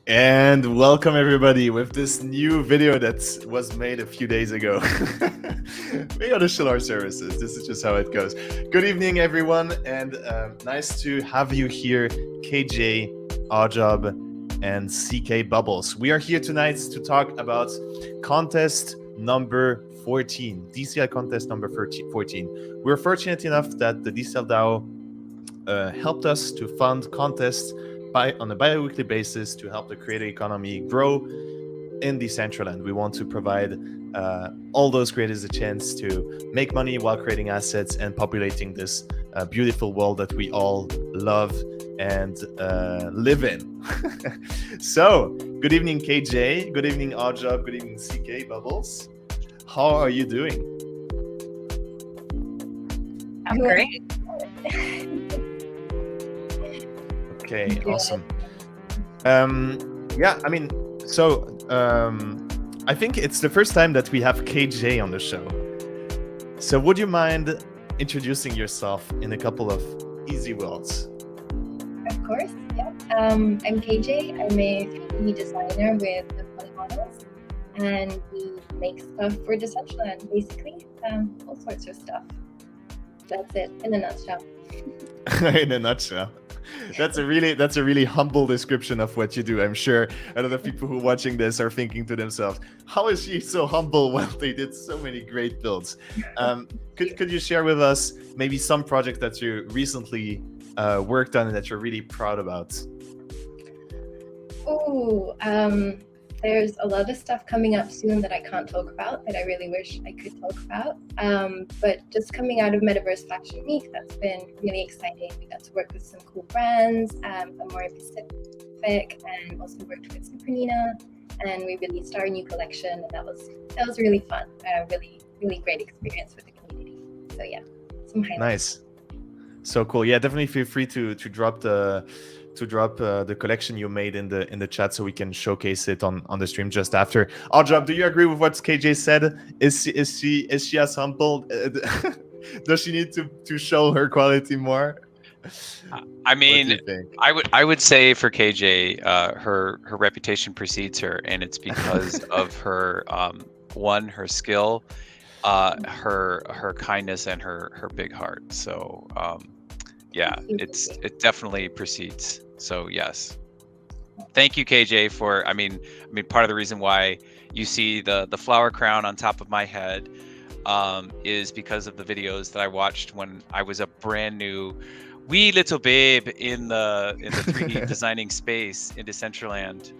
And welcome everybody with this new video that was made a few days ago. We gotta show our services. This is just how it goes. Good evening, everyone, and nice to have you here, KJ, Ajab, and CK Bubbles. We are here tonight to talk about contest number 14, DCL contest number 14. We're fortunate enough that the DCL DAO helped us to fund contests on a bi-weekly basis to help the creator economy grow in Decentraland. We want to provide all those creators a chance to make money while creating assets and populating this beautiful world that we all love and live in. So, good evening, KJ. Good evening, Ajab. Good evening, CK Bubbles. How are you doing? I'm great. Okay, awesome. Yeah, I mean, so I think it's the first time that we have KJ on the show. So would you mind introducing yourself in a couple of easy words? Of course, yeah. I'm KJ. I'm a 3D designer with the Fluf models, and we make stuff for Decentraland, basically. All sorts of stuff. That's it in a nutshell. In a nutshell. That's a really humble description of what you do. I'm sure a lot of people who are watching this are thinking to themselves, how is she so humble? Well, they did so many great builds. Could you share with us maybe some project that you recently worked on and that you're really proud about? Oh, there's a lot of stuff coming up soon that I can't talk about that I really wish I could talk about. But just coming out of Metaverse Fashion Week, that's been really exciting. We got to work with some cool brands, more Pacific, and also worked with Super Nina, and we released our new collection, and that was really fun. Really great experience with the community. So yeah, some highlights. Nice, so cool. Yeah, definitely feel free to drop the collection you made in the chat so we can showcase it on the stream just after. Ajab, do you agree with what KJ said? Is she as humble? Does she need to show her quality more? I mean, I would say for KJ, her reputation precedes her, and it's because of her her skill, her kindness, and her big heart. So yeah, it definitely precedes. So yes, thank you, KJ, for. I mean, part of the reason why you see the flower crown on top of my head is because of the videos that I watched when I was a brand new wee little babe in the 3D designing space in Decentraland.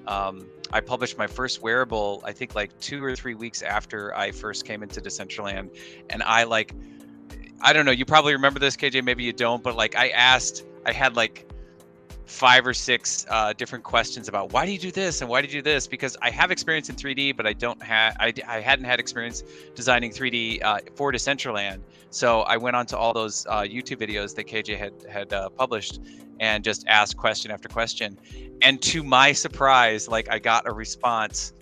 I published my first wearable, I think like 2 or 3 weeks after I first came into Decentraland, and I don't know, you probably remember this, KJ, maybe you don't, but like I had like 5 or 6 different questions about why do you do this and why do you do this, because I have experience in 3D, but I hadn't had experience designing 3D for Decentraland. So I went on to all those YouTube videos that KJ had published and just asked question after question. And to my surprise, like I got a response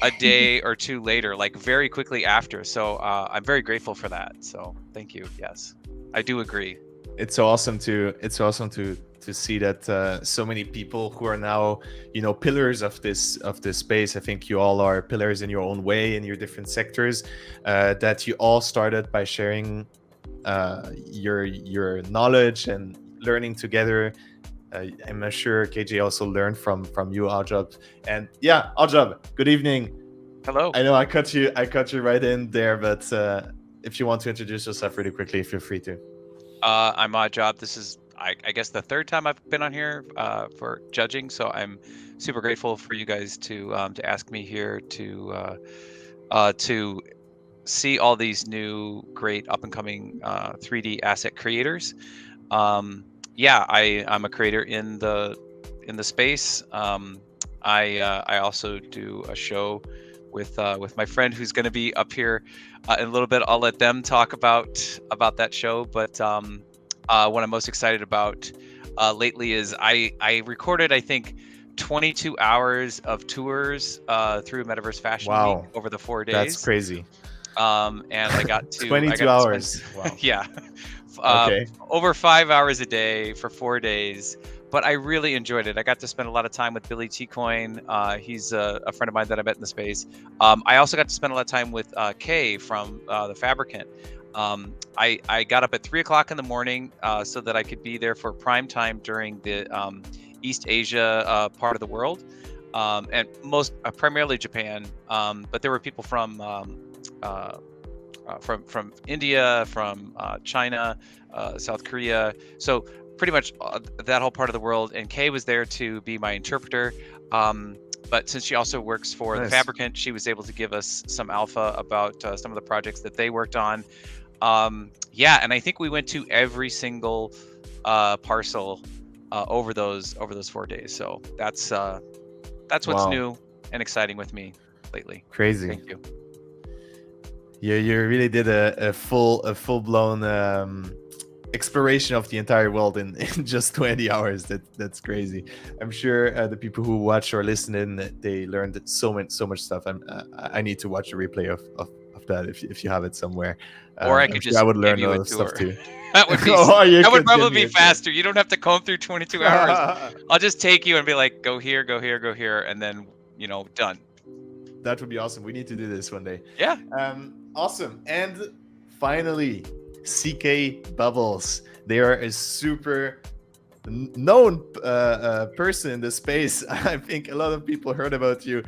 a day or 2 later, like very quickly after. So I'm very grateful for that. So thank you. Yes, I do agree. It's so awesome to see that so many people who are now, pillars of this space. I think you all are pillars in your own way in your different sectors. That you all started by sharing your knowledge and learning together. I'm sure KJ also learned from you, Ajab. And yeah, Ajab, good evening. Hello. I know I cut you right in there, but if you want to introduce yourself really quickly, feel free to. I'm Ajab. This is, I guess, the 3rd time I've been on here for judging. So I'm super grateful for you guys to ask me here to see all these new great up and coming 3D asset creators. Yeah, I'm a creator in the space. I also do a show with my friend who's going to be up here in a little bit. I'll let them talk about that show. But what I'm most excited about lately is I recorded, I think, 22 hours of tours through Metaverse Fashion Week over the 4 days. That's crazy. And I got to 22 hours. Wow. Yeah. Okay. Over 5 hours a day for 4 days, but I really enjoyed it. I got to spend a lot of time with Billy T Coin. He's a friend of mine that I met in the space. I also got to spend a lot of time with Kay from the Fabricant. I got up at 3 o'clock in the morning so that I could be there for prime time during the East Asia part of the world, and primarily Japan. But there were people from India, from China, South Korea. So pretty much that whole part of the world. And Kay was there to be my interpreter. But since she also works for the Fabricant, she was able to give us some alpha about some of the projects that they worked on. Yeah, and I think we went to every single parcel over those 4 days. So that's what's new and exciting with me lately. Crazy. Thank you. You really did a full blown exploration of the entire world in just 20 hours. That's crazy. I'm sure the people who watch or listen in, they learned so much stuff. I need to watch a replay of that if you have it somewhere. Or I could just I would learn give you a a lot of stuff tour. too. That would be that would probably be faster. You don't have to comb through 22 hours. I'll just take you and be like, go here, go here, go here, and then done. That would be awesome. We need to do this one day. Yeah. Awesome. And finally, CK Bubbles. They are a super known person in the space. I think a lot of people heard about you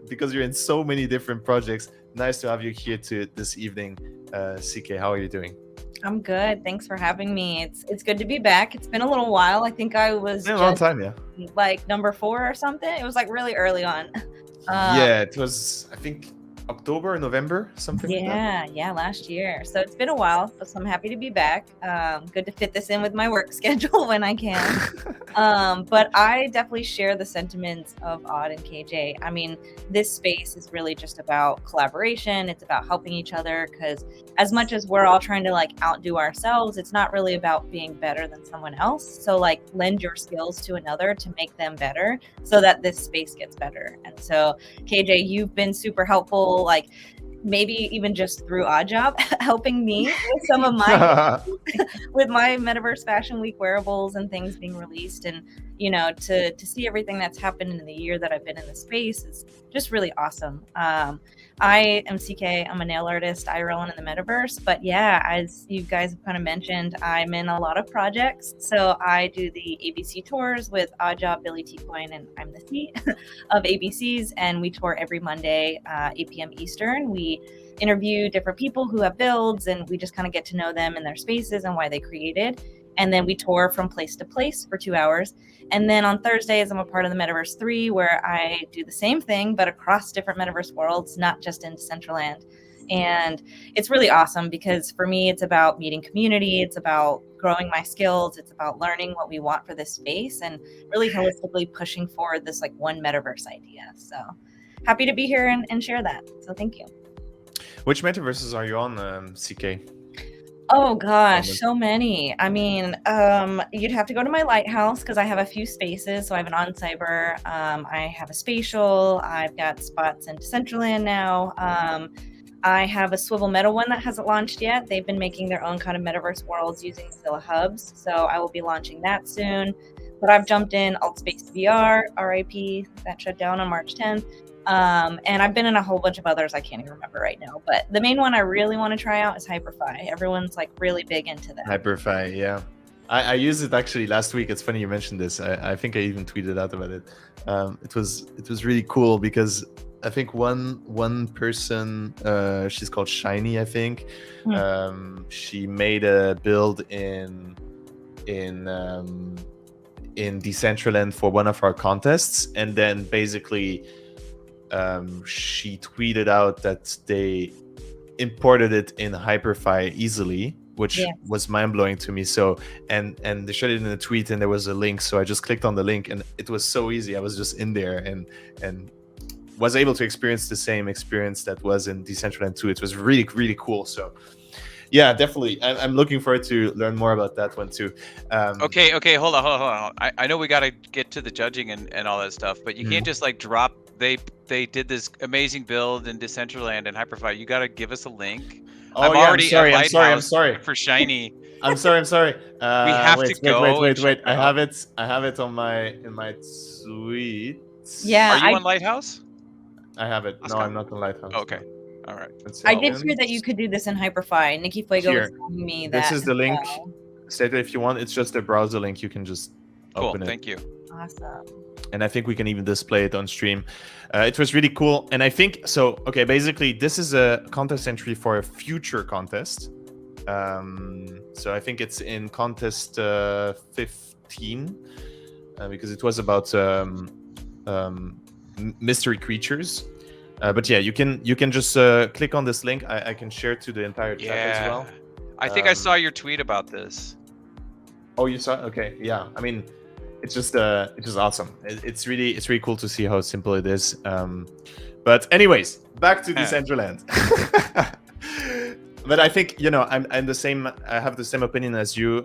because you're in so many different projects. Nice to have you here this evening. CK, how are you doing? I'm good. Thanks for having me. It's good to be back. It's been a little while. I think I was a long time, yeah. Like number 4 or something. It was like really early on. Yeah, it was, I think, October, November, something like that. Yeah, last year. So it's been a while, so I'm happy to be back. Good to fit this in with my work schedule when I can. But I definitely share the sentiments of Odd and KJ. I mean, this space is really just about collaboration. It's about helping each other, because as much as we're all trying to like outdo ourselves, it's not really about being better than someone else. So like lend your skills to another to make them better so that this space gets better. And so KJ, you've been super helpful, like maybe even just through Oddjob helping me with some of my with my Metaverse Fashion Week wearables and things being released. And to see everything that's happened in the year that I've been in the space is just really awesome. I am CK. I'm a nail artist, IRL and in the Metaverse. But yeah, as you guys have kind of mentioned, I'm in a lot of projects. So I do the ABC tours with Oddjob, Billy T Coin, and I'm the C of ABCs. And we tour every Monday, 8 p.m. Eastern. We interview different people who have builds, and we just kind of get to know them and their spaces and why they created. And then we tour from place to place for 2 hours. And then on Thursdays, I'm a part of the Metaverse 3, where I do the same thing, but across different Metaverse worlds, not just in Decentraland. And it's really awesome because for me, it's about meeting community. It's about growing my skills. It's about learning what we want for this space and really holistically pushing forward this like one Metaverse idea. So happy to be here and share that. So thank you. Which Metaverses are you on, CK? Oh gosh, so many. I mean, you'd have to go to my lighthouse because I have a few spaces. So I have an on cyber, I have a spatial, I've got spots in Decentraland now. I have a Swivel Meta one that hasn't launched yet. They've been making their own kind of metaverse worlds using Zilla hubs. So I will be launching that soon. But I've jumped in Altspace VR, RIP, that shut down on March 10th. And I've been in a whole bunch of others I can't even remember right now. But the main one I really want to try out is Hyperfi. Everyone's like really big into that. Hyperfi, yeah. I used it actually last week. It's funny you mentioned this. I think I even tweeted out about it. It was really cool because I think one person, she's called Shiny, I think. She made a build in Decentraland for one of our contests, and then basically she tweeted out that they imported it in Hyperfi easily, which was mind-blowing to me. So and they showed it in a tweet, and there was a link, so I just clicked on the link, and it was so easy. I was just in there and was able to experience the same experience that was in Decentraland 2. It was really, really cool. So yeah, definitely. I'm looking forward to learn more about that one too. Okay, hold on. I know we got to get to the judging and all that stuff, but you can't just like drop. They did this amazing build in Decentraland and Hyperfi. You got to give us a link Oh I'm yeah, already at I'm Lighthouse sorry. for shiny. I'm sorry. We have to go and check I out. have it on in my tweets. Yeah, Are you on Lighthouse? I have it. No, Oscar? I'm not on Lighthouse. Okay. No. All right. I did hear that you could do this in Hyperfi. Nikki Fuego was Here, telling me that. this is the link. well. State if you want. It's just a browser link. You can just Cool. open it. Thank you. Awesome. And I think we can even display it on stream. It was really cool. And I think so. Okay, basically, this is a contest entry for a future contest. So I think it's in contest 15 because it was about mystery creatures. But yeah, you can just click on this link. I can share to the entire chat as well. I think I saw your tweet about this. Oh, you saw? Okay, yeah. I mean, it's just awesome. It's really cool to see how simple it is. But anyways, back to Decentraland. But I think, you know, I'm the same. I have the same opinion as you,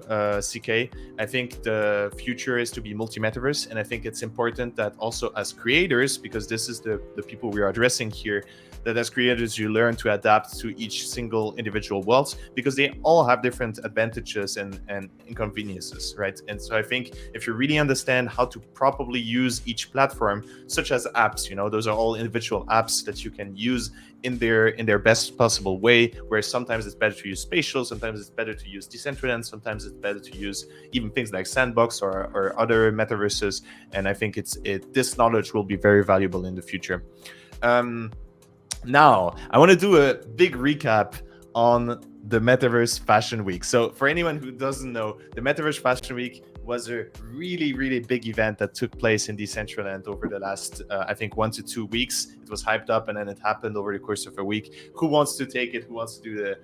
CK. I think the future is to be multi-metaverse, and I think it's important that also as creators, because this is the people we are addressing here, that as creators you learn to adapt to each single individual world, because they all have different advantages and inconveniences, right? And so I think if you really understand how to properly use each platform, such as apps, you know, those are all individual apps that you can use in their best possible way, where sometimes it's better to use spatial, sometimes it's better to use Decentraland, sometimes it's better to use even things like Sandbox or other metaverses. And I think this knowledge will be very valuable in the future. Now, I want to do a big recap on the Metaverse Fashion Week. So for anyone who doesn't know, the Metaverse Fashion Week was a really, really big event that took place in Decentraland over the last, I think, 1 to 2 weeks. It was hyped up and then it happened over the course of a week. Who wants to take it? Who wants to do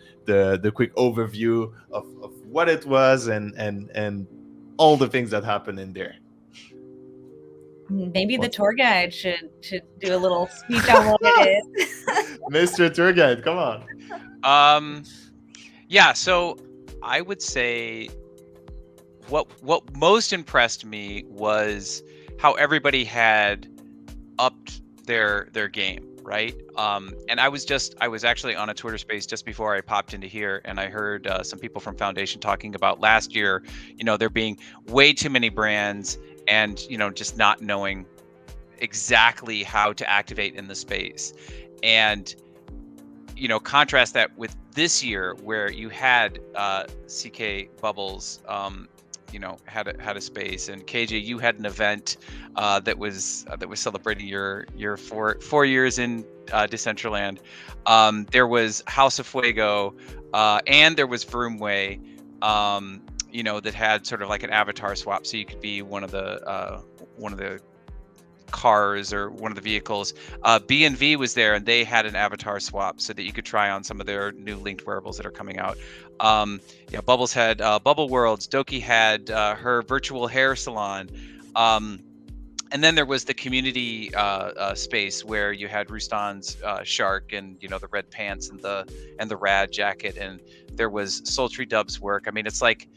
the quick overview of what it was and all the things that happened in there? Maybe the tour guide should do a little speech on what it is. Mr. Tour Guide, come on. Yeah, so I would say what most impressed me was how everybody had upped their game, right? And I was actually on a Twitter space just before I popped into here, and I heard some people from Foundation talking about last year, you know, there being way too many brands and, you know, just not knowing exactly how to activate in the space. And, you know, contrast that with this year where you had CK Bubbles, you know, had a space, and KJ, you had an event that was celebrating your 4 years in Decentraland. There was House of Fuego, and there was Vroomway, you know, that had sort of like an avatar swap, so you could be one of the cars or one of the vehicles. B&V was there, and they had an avatar swap so that you could try on some of their new linked wearables that are coming out. Yeah, Bubbles had Bubble Worlds. Doki had her virtual hair salon. And then there was the community space where you had Rustan's shark and, you know, the red pants and the rad jacket, and there was Sultry Dub's work. I mean, it's like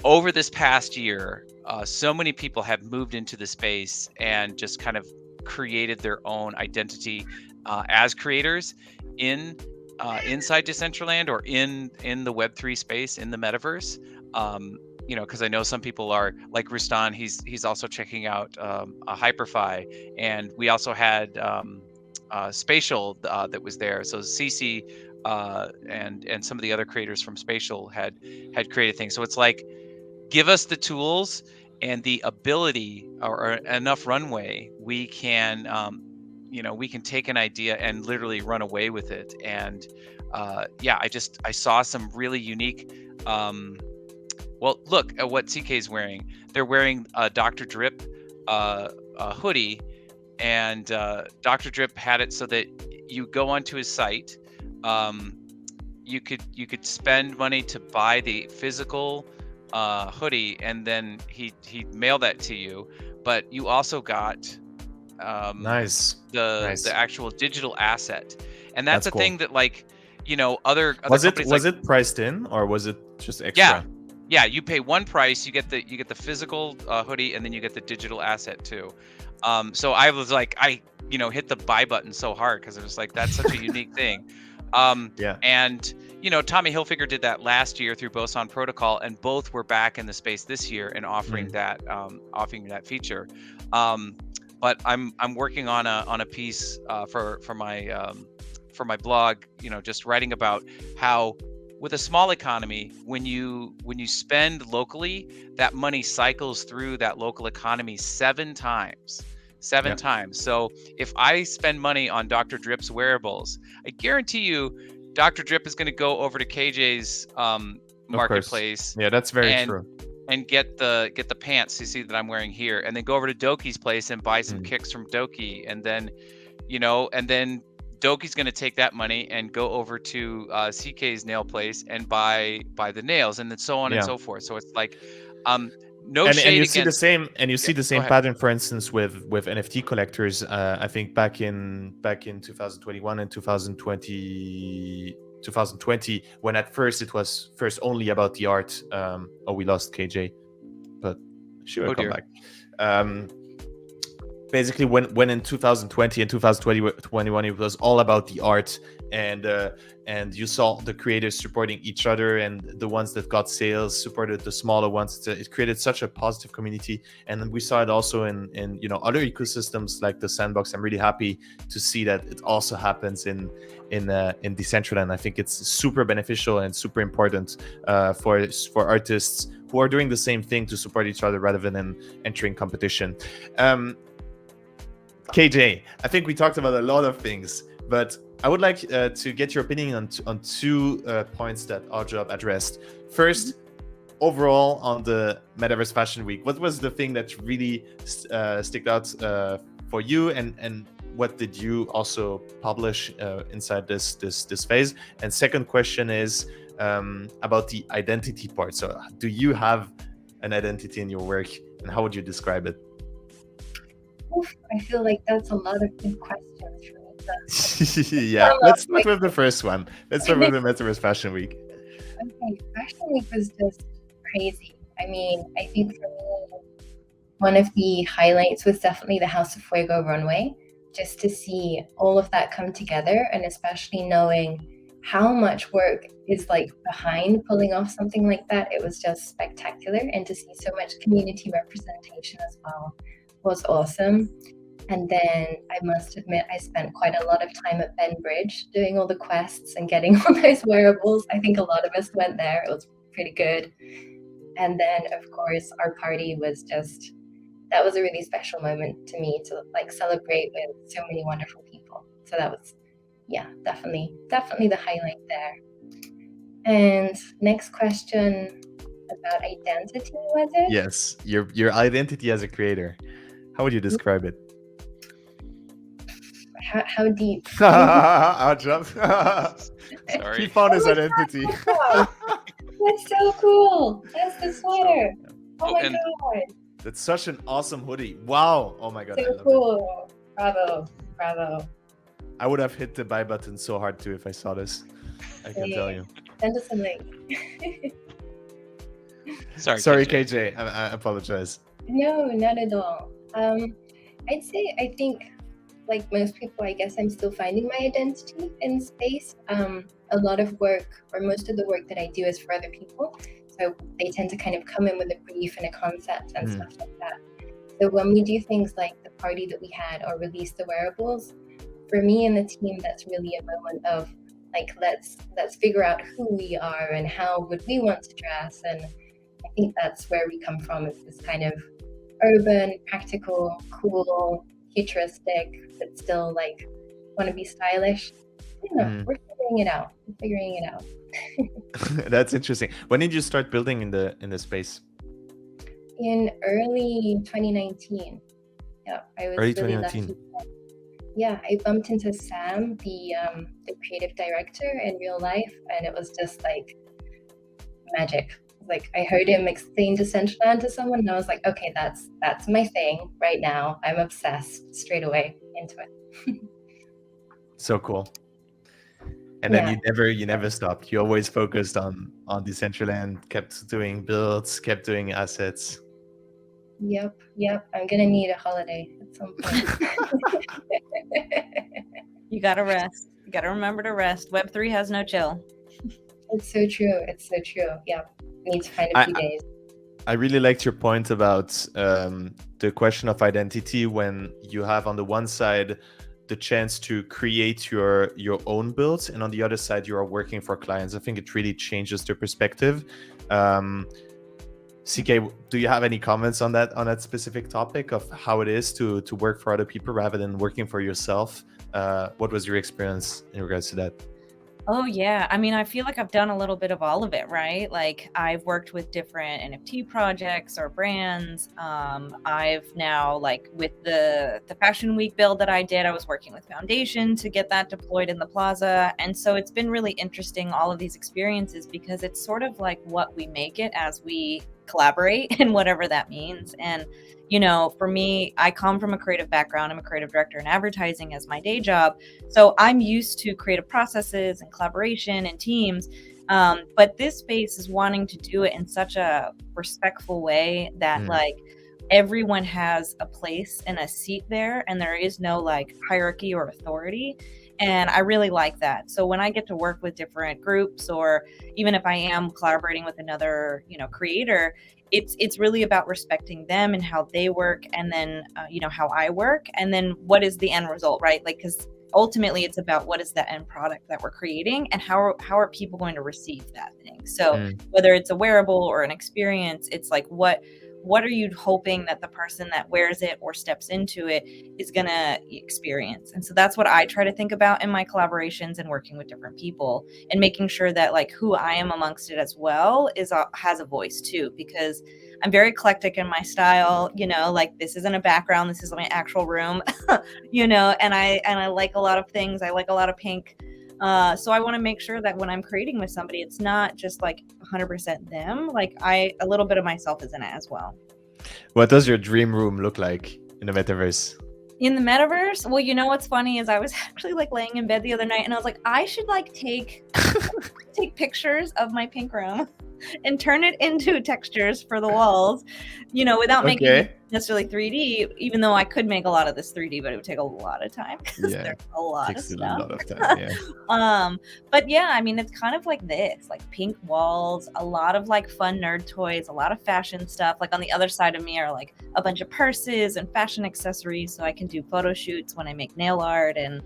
over this past year, so many people have moved into the space and just kind of created their own identity as creators inside Decentraland or in the Web3 space, in the metaverse. You know, because I know some people are like Rustan. He's also checking out a Hyperfi, and we also had Spatial that was there. So CC and some of the other creators from Spatial had created things. So it's like, give us the tools and the ability or enough runway, we can, you know, we can take an idea and literally run away with it. And yeah, I saw some really unique. Well, look at what CK's wearing. They're wearing a Dr. Drip hoodie, and Dr. Drip had it so that you go onto his site. You could spend money to buy the physical hoodie, and then he mailed that to you. But you also got the actual digital asset, and that's a cool thing that, like, you know, other was it priced in, or was it just extra? Yeah, you pay one price, you get the physical hoodie, and then you get the digital asset too. So I was like, you know, hit the buy button so hard because it was like, that's such a unique thing. Yeah. And Tommy Hilfiger did that last year through Boson Protocol, and both were back in the space this year and offering that feature. But I'm working on a piece for my blog, just writing about how with a small economy, when you spend locally, that money cycles through that local economy 7 times. 7 times. So if I spend money on Dr. Drip's wearables, I guarantee you Dr. Drip is going to go over to KJ's marketplace. Yeah, that's very true. And get the pants you see that I'm wearing here, and then go over to Doki's place and buy some kicks from Doki, and then Doki's going to take that money and go over to CK's nail place and buy the nails, and then so on and so forth. So it's like shade you against... see the same pattern, for instance, with NFT collectors. I think back in 2021 and 2020, when at first it was only about the art. We lost KJ, but she will come back. Basically, when in 2020 and 2021, it was all about the art, and you saw the creators supporting each other, and the ones that got sales supported the smaller ones. It created such a positive community, and we saw it also in other ecosystems like the Sandbox. I'm really happy to see that it also happens in Decentraland. I think it's super beneficial and super important for artists who are doing the same thing to support each other rather than entering competition. KJ, I think we talked about a lot of things, but I would like to get your opinion on 2 points that our job addressed. First, overall on the Metaverse Fashion Week, what was the thing that really stick out for you, and what did you also publish inside this phase? And second question is about the identity part. So, do you have an identity in your work, and how would you describe it? I feel like that's a lot of good questions for me. Yeah, let's start with the first one. Let's start with the Metaverse Fashion Week. Okay, Fashion Week was just crazy. I mean, I think for me, one of the highlights was definitely the House of Fuego runway. Just to see all of that come together, and especially knowing how much work is behind pulling off something like that, it was just spectacular. And to see so much community representation as well was awesome. And then I must admit, I spent quite a lot of time at Ben Bridge doing all the quests and getting all those wearables. I think a lot of us went there. It was pretty good. And then, of course, our party was that was a really special moment to me to celebrate with so many wonderful people. So that was, definitely the highlight there. And next question about identity, was it? Yes, your identity as a creator. How would you describe it? How deep? I'll jump. Sorry. He found his identity. That's so cool. That's the sweater. Oh my god. That's such an awesome hoodie. Wow. Oh my god. So cool. Bravo. I would have hit the buy button so hard too if I saw this. I can tell you. Send us a link. Sorry, KJ. I apologize. No, not at all. I'd say, I think, like most people, I guess I'm still finding my identity in space. A lot of work, or most of the work that I do, is for other people. So they tend to kind of come in with a brief and a concept and stuff like that. So when we do things like the party that we had or release the wearables, for me and the team, that's really a moment of let's figure out who we are and how would we want to dress. And I think that's where we come from, is this kind of urban, practical, cool, futuristic, but still want to be stylish. We're figuring it out. That's interesting. When did you start building in the space? In early 2019. Yeah, I was early really 2019. lucky. Yeah, I bumped into Sam, the creative director, in real life, and it was just magic. I heard him explain Decentraland to someone, and I was like, okay, that's my thing right now. I'm obsessed straight away into it. So cool. And then you never stopped. You always focused on Decentraland, kept doing builds, kept doing assets. Yep. I'm gonna need a holiday at some point. You gotta rest. You gotta remember to rest. Web3 has no chill. It's so true. It's so true. Yeah, we need to find a few days. I really liked your point about the question of identity, when you have on the one side the chance to create your own builds, and on the other side you are working for clients. I think it really changes the perspective. CK, do you have any comments on that specific topic of how it is to work for other people rather than working for yourself? What was your experience in regards to that? Oh yeah, I mean, I feel like I've done a little bit of all of it, right? Like I've worked with different NFT projects or brands. I've now, like with the Fashion Week build that I did, I was working with Foundation to get that deployed in the plaza. And so it's been really interesting, all of these experiences, because it's sort of like what we make it as we collaborate and whatever that means. And you know, for me, I come from a creative background. I'm a creative director in advertising as my day job. So I'm used to creative processes and collaboration and teams. But this space is wanting to do it in such a respectful way that like everyone has a place and a seat there, and there is no like hierarchy or authority. And I really like that. So when I get to work with different groups, or even if I am collaborating with another, you know, creator, it's really about respecting them and how they work, and then you know, how I work, and then what is the end result, right? Like, because ultimately it's about what is the end product that we're creating, and how are people going to receive that thing. So whether it's a wearable or an experience, it's like what are you hoping that the person that wears it or steps into it is going to experience? And so that's what I try to think about in my collaborations and working with different people, and making sure that like who I am amongst it as well is has a voice too, because I'm very eclectic in my style, you know, like this isn't a background, this is my actual room, you know, and I like a lot of things. I like a lot of pink. So I want to make sure that when I'm creating with somebody, it's not just like 100% them. Like a little bit of myself is in it as well. What does your dream room look like in the metaverse? In the metaverse? Well, you know what's funny is I was actually like laying in bed the other night and I was like, I should like take pictures of my pink room and turn it into textures for the walls, you know, without making it necessarily 3D, even though I could make a lot of this 3D, but it would take a lot of time because there's a lot of stuff. A lot of time, yeah. But yeah, I mean, it's kind of like this, like pink walls, a lot of like fun nerd toys, a lot of fashion stuff. Like on the other side of me are like a bunch of purses and fashion accessories, so I can do photo shoots when I make nail art. And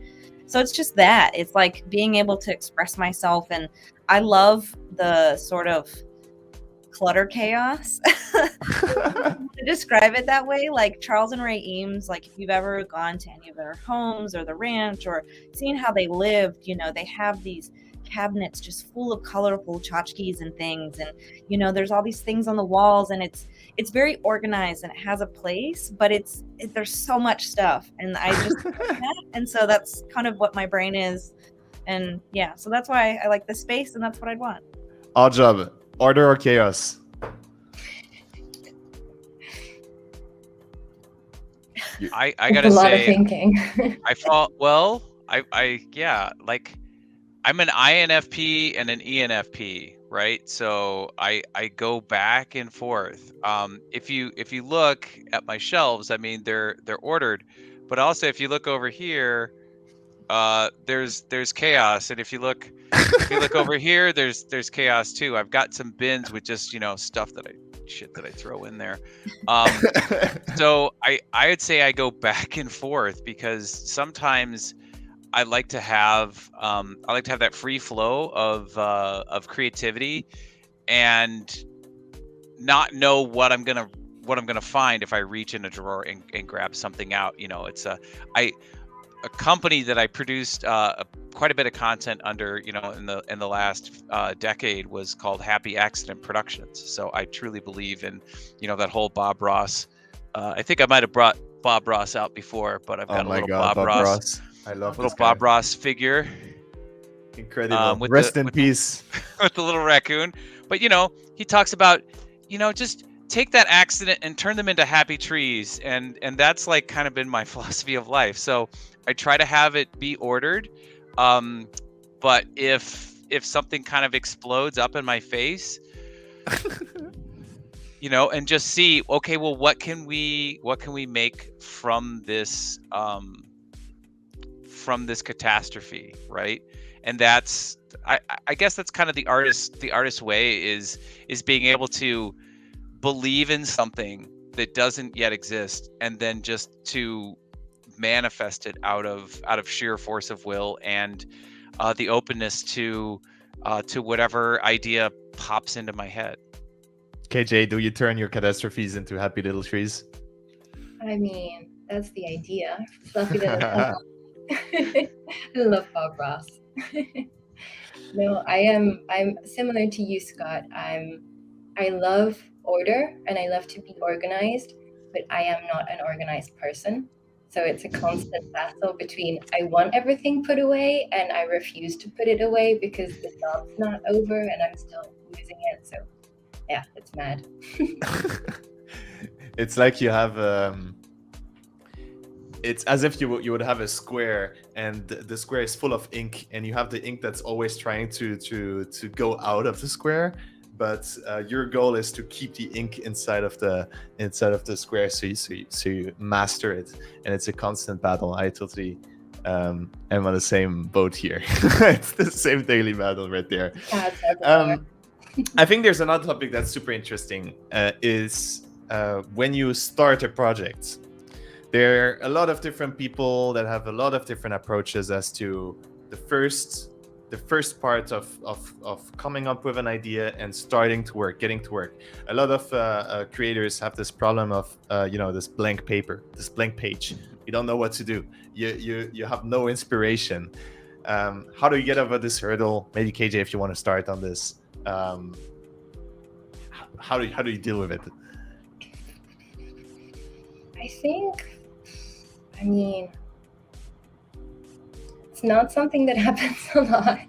so it's just that. It's like being able to express myself. And I love the sort of clutter chaos to describe it that way. Like Charles and Ray Eames, like if you've ever gone to any of their homes or the ranch or seen how they lived, you know, they have these cabinets just full of colorful tchotchkes and things, and you know, there's all these things on the walls, and it's very organized and it has a place, but there's so much stuff, and I just and so that's kind of what my brain is. And yeah, so that's why I like the space, and that's what I'd want. Odd job. Order or chaos? I gotta say, a lot of thinking. yeah, like I'm an INFP and an ENFP, right? So I go back and forth. If you look at my shelves, I mean they're ordered, but also if you look over here, there's chaos, and if you look over here, there's chaos too. I've got some bins with just, you know, stuff that I throw in there. So I would say I go back and forth, because sometimes I like to have that free flow of creativity, and not know what I'm gonna find if I reach in a drawer and grab something out. You know, it's a company that I produced quite a bit of content under, you know, in the last decade, was called Happy Accident Productions. So I truly believe in, you know, that whole Bob Ross. I think I might have brought Bob Ross out before, but I've got a little Bob Ross. I love little Bob Ross figure. Incredible. Rest in peace. With the little raccoon. But you know, he talks about, you know, just take that accident and turn them into happy trees, and that's like kind of been my philosophy of life. So I try to have it be ordered, but if something kind of explodes up in my face, you know, and just see, okay, well, what can we make from this catastrophe, right? and that's I guess that's kind of the artist way is being able to believe in something that doesn't yet exist, and then just to manifest it out of sheer force of will and the openness to whatever idea pops into my head. KJ, do you turn your catastrophes into happy little trees? I mean, that's the idea. Fluffy little puzzle. I love Bob Ross. No, I'm similar to you, Scott. I love order and I love to be organized, but I am not an organized person. So it's a constant battle between I want everything put away and I refuse to put it away because the job's not over and I'm still using it. So yeah, it's mad. It's like you have it's as if you would have a square, and the square is full of ink, and you have the ink that's always trying to go out of the square, but your goal is to keep the ink inside of the square, so you master it, and it's a constant battle. I totally am on the same boat here. It's the same daily battle right there. I think there's another topic that's super interesting, is when you start a project. There are a lot of different people that have a lot of different approaches as to the first part of coming up with an idea and starting to work, getting to work. A lot of creators have this problem of this blank paper, this blank page. You don't know what to do. You have no inspiration. How do you get over this hurdle? Maybe KJ, if you want to start on this, how do you deal with it? I mean, it's not something that happens a lot.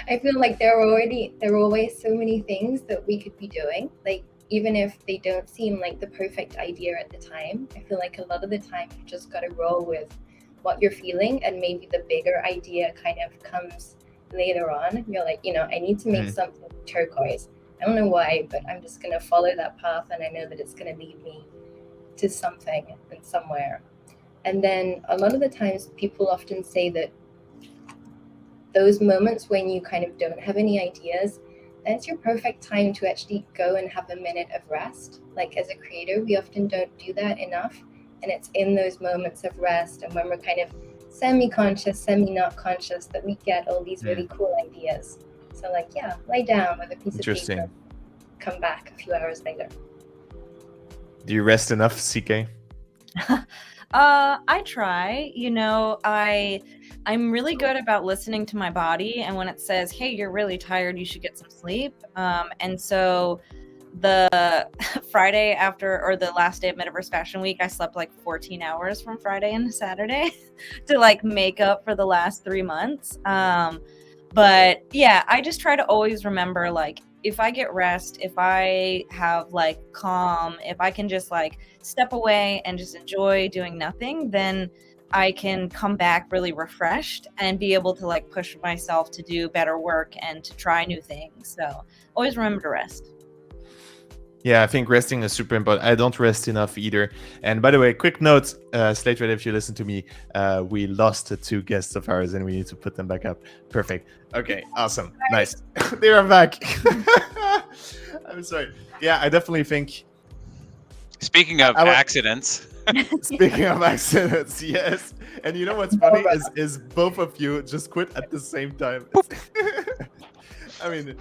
I feel like there are always so many things that we could be doing. Like, even if they don't seem like the perfect idea at the time, I feel like a lot of the time you just got to roll with what you're feeling, and maybe the bigger idea kind of comes later on. You're like, I need to make something turquoise. I don't know why, but I'm just going to follow that path, and I know that it's going to lead me to something and somewhere. And then a lot of the times people often say that those moments when you kind of don't have any ideas, that's your perfect time to actually go and have a minute of rest. Like, as a creator, we often don't do that enough. And it's in those moments of rest and when we're kind of semi-conscious, semi-not conscious, that we get all these really cool ideas. So like, yeah, lay down with a piece of paper, come back a few hours later. Do you rest enough, CK? I try. I'm really good about listening to my body, and when it says, hey, you're really tired, you should get some sleep. And so the Friday after, or the last day of Metaverse Fashion Week, I slept like 14 hours from Friday into Saturday to like make up for the last 3 months. But yeah, I just try to always remember, like, if I get rest, if I have like calm, if I can just like step away and just enjoy doing nothing, then I can come back really refreshed and be able to like push myself to do better work and to try new things. So always remember to rest. Yeah, I think resting is super important. I don't rest enough either. And by the way, quick note, Slate Red, if you listen to me, we lost 2 guests of ours and we need to put them back up. Perfect. Okay, awesome. Nice. They are back. I'm sorry. Yeah, I definitely think... Speaking of accidents. Speaking of accidents, yes. And you know what's funny is both of you just quit at the same time. I mean,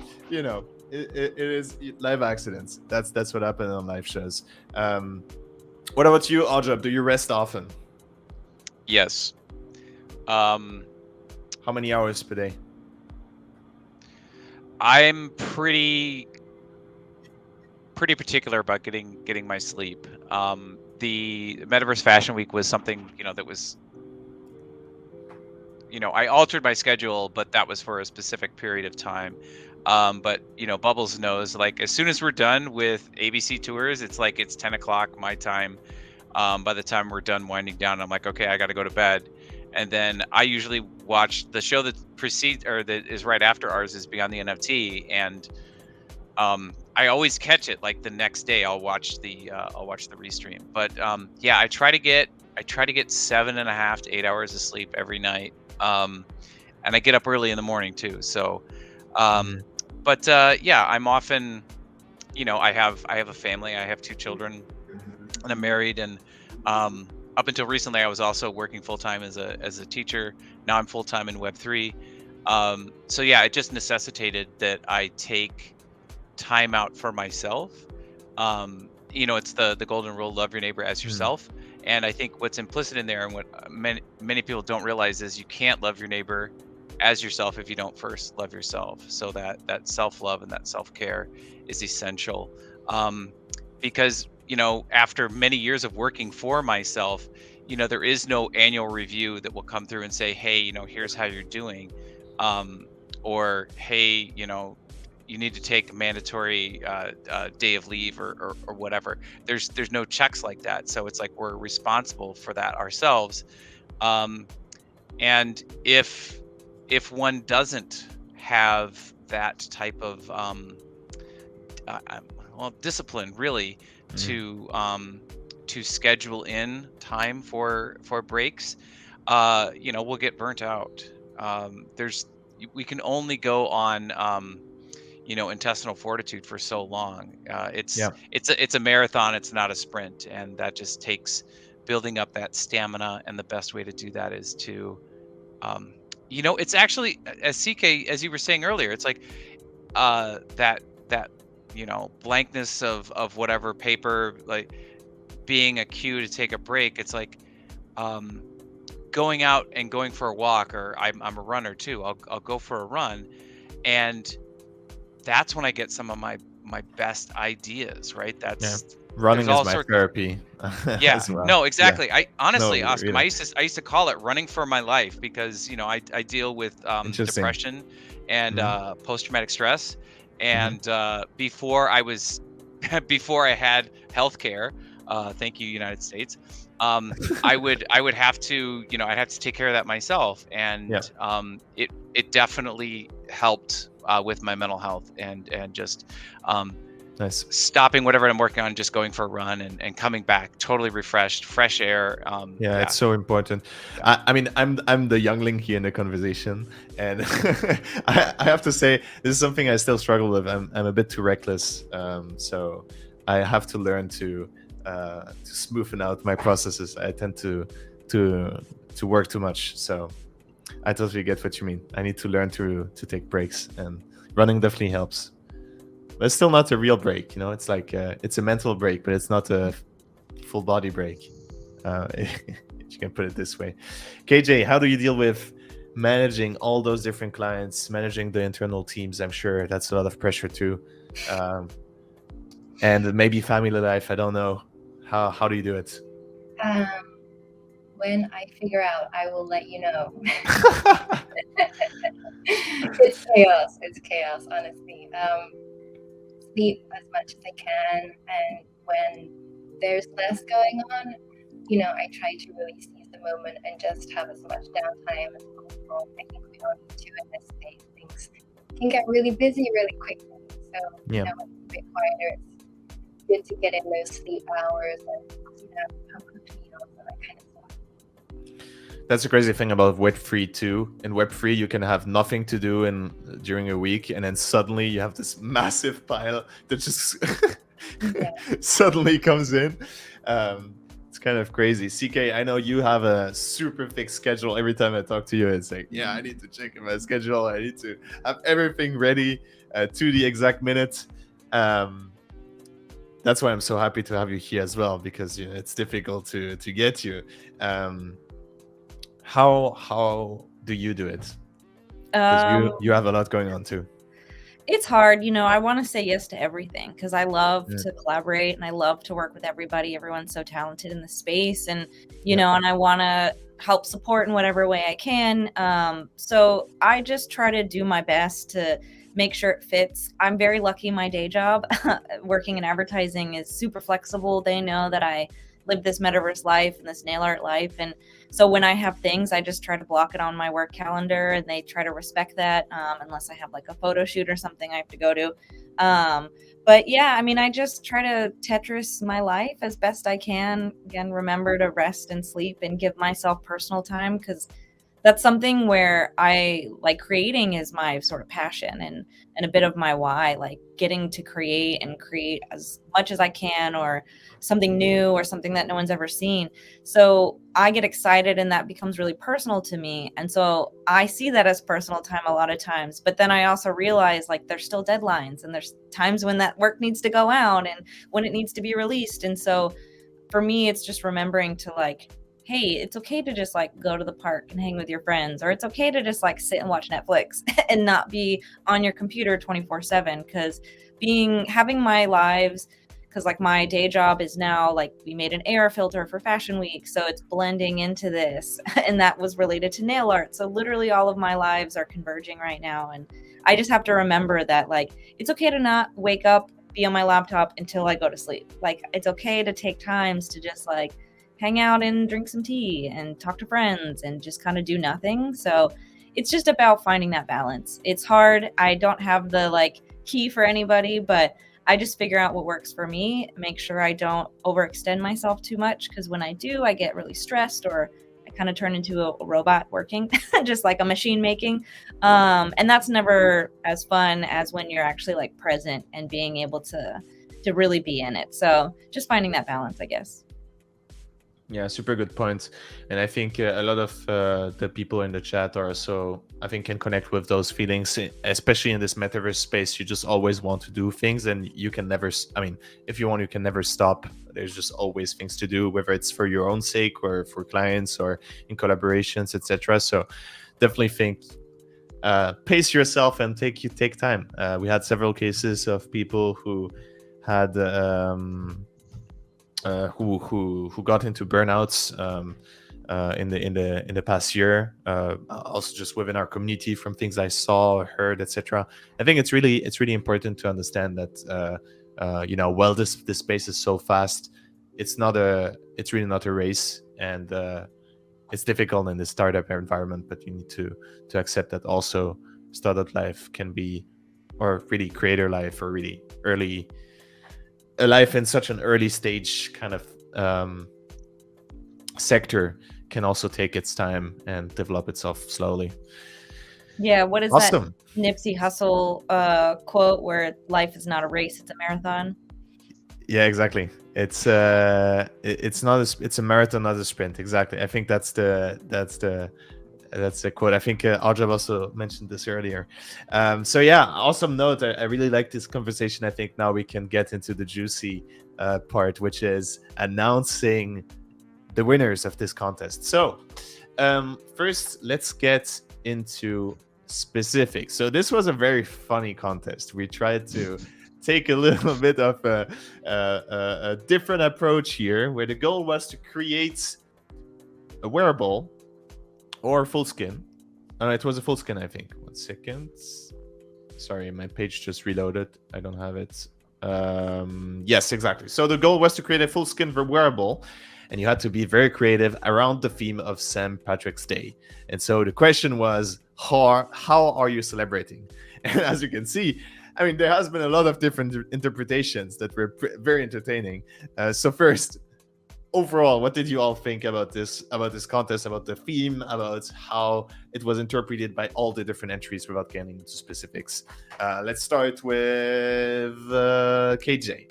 it is live accidents. That's what happened on live shows. What about you, Ajab? Do you rest often? Yes. How many hours per day? I'm pretty particular about getting my sleep. The Metaverse Fashion Week was something, that was, I altered my schedule, but that was for a specific period of time. But Bubbles knows, like, as soon as we're done with ABC tours, it's like it's 10 o'clock my time. By the time we're done winding down, I'm like, okay, I got to go to bed. And then I usually watch the show that precedes, or that is right after ours, is Beyond the NFT, and I always catch it like the next day. I'll watch the restream. But yeah, I try to get 7.5 to 8 hours of sleep every night. and I get up early in the morning too. So, but yeah, I'm often, I have a family. I have 2 children, and I'm married. And up until recently, I was also working full time as a teacher. Now I'm full time in Web3. So yeah, it just necessitated that I take time out for myself. It's the golden rule: love your neighbor as yourself. And I think what's implicit in there, and what many people don't realize, is you can't love your neighbor as yourself if you don't first love yourself. So that self-love and that self-care is essential. Because after many years of working for myself, there is no annual review that will come through and say, hey, here's how you're doing, or hey, you need to take a mandatory day of leave or whatever. There's no checks like that. So it's like we're responsible for that ourselves. And if one doesn't have that type of discipline, really, to schedule in time for breaks, we'll get burnt out. We can only go on intestinal fortitude for so long. It's a marathon. It's not a sprint, and that just takes building up that stamina. And the best way to do that is to, it's actually, as CK, as you were saying earlier, it's like that blankness of whatever paper, like being a cue to take a break. It's like going out and going for a walk, or I'm a runner too. I'll go for a run, and that's when I get some of my best ideas, right? Running is my therapy. Yeah, well. No, exactly. I honestly, No, Oscar, really. I used to call it running for my life, because I deal with depression and post-traumatic stress. And before I had healthcare, thank you, United States, I would have to, I'd have to take care of that myself. And it definitely helped with my mental health, and just nice. Stopping whatever I'm working on, just going for a run and coming back totally refreshed, fresh air. It's so important. I mean, I'm the youngling here in the conversation, and I have to say, this is something I still struggle with. I'm a bit too reckless, so I have to learn to smoothen out my processes. I tend to work too much, so I totally get what you mean. I need to learn to take breaks, and running definitely helps. But it's still not a real break, It's like it's a mental break, but it's not a full body break. If you can put it this way. KJ, how do you deal with managing all those different clients, managing the internal teams? I'm sure that's a lot of pressure too, and maybe family life. I don't know. How do you do it? When I figure out, I will let you know. It's chaos. It's chaos, honestly. Sleep as much as I can, and when there's less going on, I try to really seize the moment and just have as much downtime as possible. I think we all need to in this space. Things can get really busy really quickly. So when it's a bit quieter, it's good to get in those sleep hours and have good meals and that kind of stuff. That's the crazy thing about Web3 too. In Web3, you can have nothing to do during a week, and then suddenly you have this massive pile that just suddenly comes in. It's kind of crazy. CK, I know you have a super fixed schedule. Every time I talk to you, it's like, I need to check my schedule. I need to have everything ready to the exact minute. That's why I'm so happy to have you here as well, because it's difficult to get you. How do you do it? Because you have a lot going on too. It's hard, I want to say yes to everything, because I love to collaborate and I love to work with everybody. Everyone's so talented in the space, and and I want to help support in whatever way I can. So I just try to do my best to make sure it fits. I'm very lucky. My day job, working in advertising, is super flexible. They know that I live this metaverse life and this nail art life, and so when I have things, I just try to block it on my work calendar, and they try to respect that, unless I have like a photo shoot or something I have to go to. But yeah, I mean, I just try to Tetris my life as best I can. Again, remember to rest and sleep and give myself personal time, because that's something where I like creating is my sort of passion and a bit of my why, like getting to create as much as I can, or something new or something that no one's ever seen. So I get excited and that becomes really personal to me. And so I see that as personal time a lot of times, but then I also realize like there's still deadlines and there's times when that work needs to go out and when it needs to be released. And so for me, it's just remembering to like, hey, it's okay to just like go to the park and hang with your friends, or it's okay to just like sit and watch Netflix and not be on your computer 24/7. Because having my lives, because like my day job is now like we made an air filter for Fashion Week, so it's blending into this, and that was related to nail art. So literally all of my lives are converging right now, and I just have to remember that like it's okay to not wake up, be on my laptop until I go to sleep. Like it's okay to take times to just like hang out and drink some tea and talk to friends and just kind of do nothing. So it's just about finding that balance. It's hard. I don't have the like key for anybody, but I just figure out what works for me, make sure I don't overextend myself too much, because when I do, I get really stressed, or I kind of turn into a robot working, just like a machine making. And that's never as fun as when you're actually like present and being able to really be in it. So just finding that balance, I guess. Yeah, super good point. And I think a lot of the people in the chat are also, I think, can connect with those feelings, especially in this metaverse space. You just always want to do things, and you can never, I mean, if you want, you can never stop. There's just always things to do, whether it's for your own sake or for clients or in collaborations, etc. So definitely think, pace yourself and take time. We had several cases of people who had who got into burnouts in the past year. Also, just within our community, from things I saw, heard, etc. I think it's really important to understand that while this space is so fast, it's really not a race, and it's difficult in the startup environment. But you need to accept that also startup life can be, or really creator life, or really early. A life in such an early stage kind of sector can also take its time and develop itself slowly. Yeah, what is awesome. that Nipsey Hussle quote where life is not a race, it's a marathon? Yeah, exactly. It's a marathon, not a sprint. Exactly. I think that's the quote. I think Ajab also mentioned this earlier. So yeah, awesome note. I really like this conversation. I think now we can get into the juicy part, which is announcing the winners of this contest. So first, let's get into specifics. So this was a very funny contest. We tried to take a little bit of a different approach here, where the goal was to create a wearable or full skin. It was a full skin, I think. 1 second. Sorry, my page just reloaded. I don't have it. Yes, exactly. So the goal was to create a full skin wearable, and you had to be very creative around the theme of St. Patrick's Day. And so the question was, how are you celebrating? And as you can see, I mean, there has been a lot of different interpretations that were very entertaining. So first, overall, what did you all think about this contest, about the theme, about how it was interpreted by all the different entries, without getting into specifics? Let's start with KJ.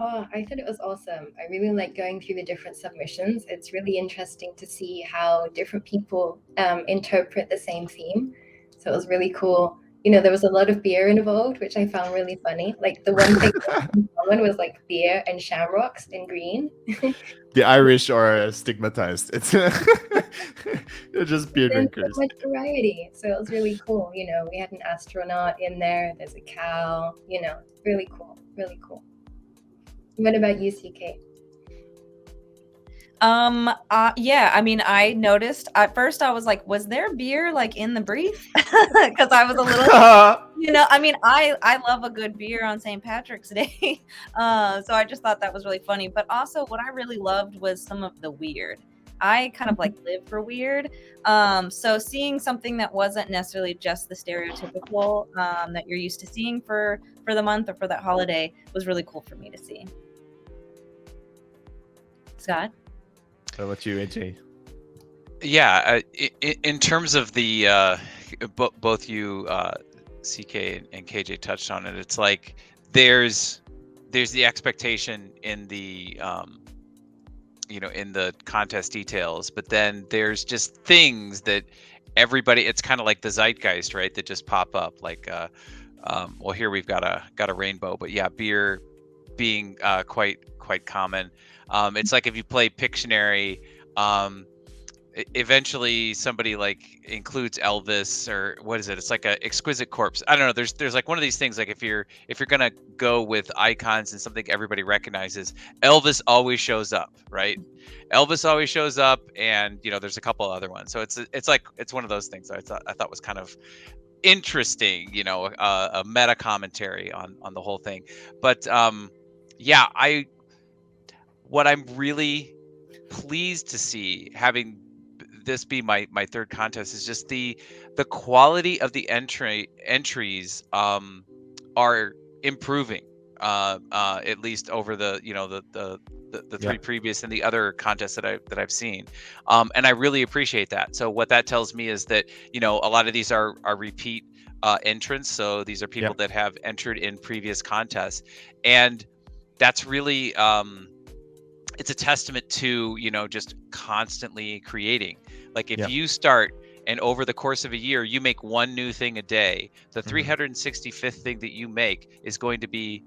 Oh, I thought it was awesome. I really like going through the different submissions. It's really interesting to see how different people interpret the same theme. So it was really cool. You know, there was a lot of beer involved, which I found really funny. Like the one thing in common was like beer and shamrocks in green. The Irish are stigmatized. It's they're just beer drinkers. So much variety. So it was really cool. You know, we had an astronaut in there. There's a cow. You know, really cool. Really cool. What about you, CK? Yeah, I mean, I noticed at first I was like, was there beer like in the brief? Because I was a little, you know, I mean, I love a good beer on St. Patrick's Day. So I just thought that was really funny. But also what I really loved was some of the weird. I kind of like live for weird. So seeing something that wasn't necessarily just the stereotypical that you're used to seeing for the month or for that holiday was really cool for me to see. Scott? What about you, AJ? Yeah, in terms of the both you, CK and KJ touched on it. It's like there's the expectation in the in the contest details, but then there's just things that everybody. It's kind of like the zeitgeist, right? That just pop up. Like, well, here we've got a rainbow, but yeah, beer being quite common. It's like if you play Pictionary. Eventually somebody like includes Elvis, or what is it? It's like a exquisite corpse. I don't know. There's like one of these things, like if you're gonna go with icons and something everybody recognizes, Elvis always shows up, right? Elvis always shows up, and there's a couple other ones. So it's like it's one of those things that I thought was kind of interesting, a meta commentary on the whole thing. But yeah, what I'm really pleased to see, having this be my third contest, is just the quality of the entries are improving, at least over the the three previous and the other contests that I've seen, and I really appreciate that. So what that tells me is that a lot of these are repeat entrants. So these are people that have entered in previous contests, and that's really it's a testament to just constantly creating. Like if you start and over the course of a year you make one new thing a day, the 365th thing that you make is going to be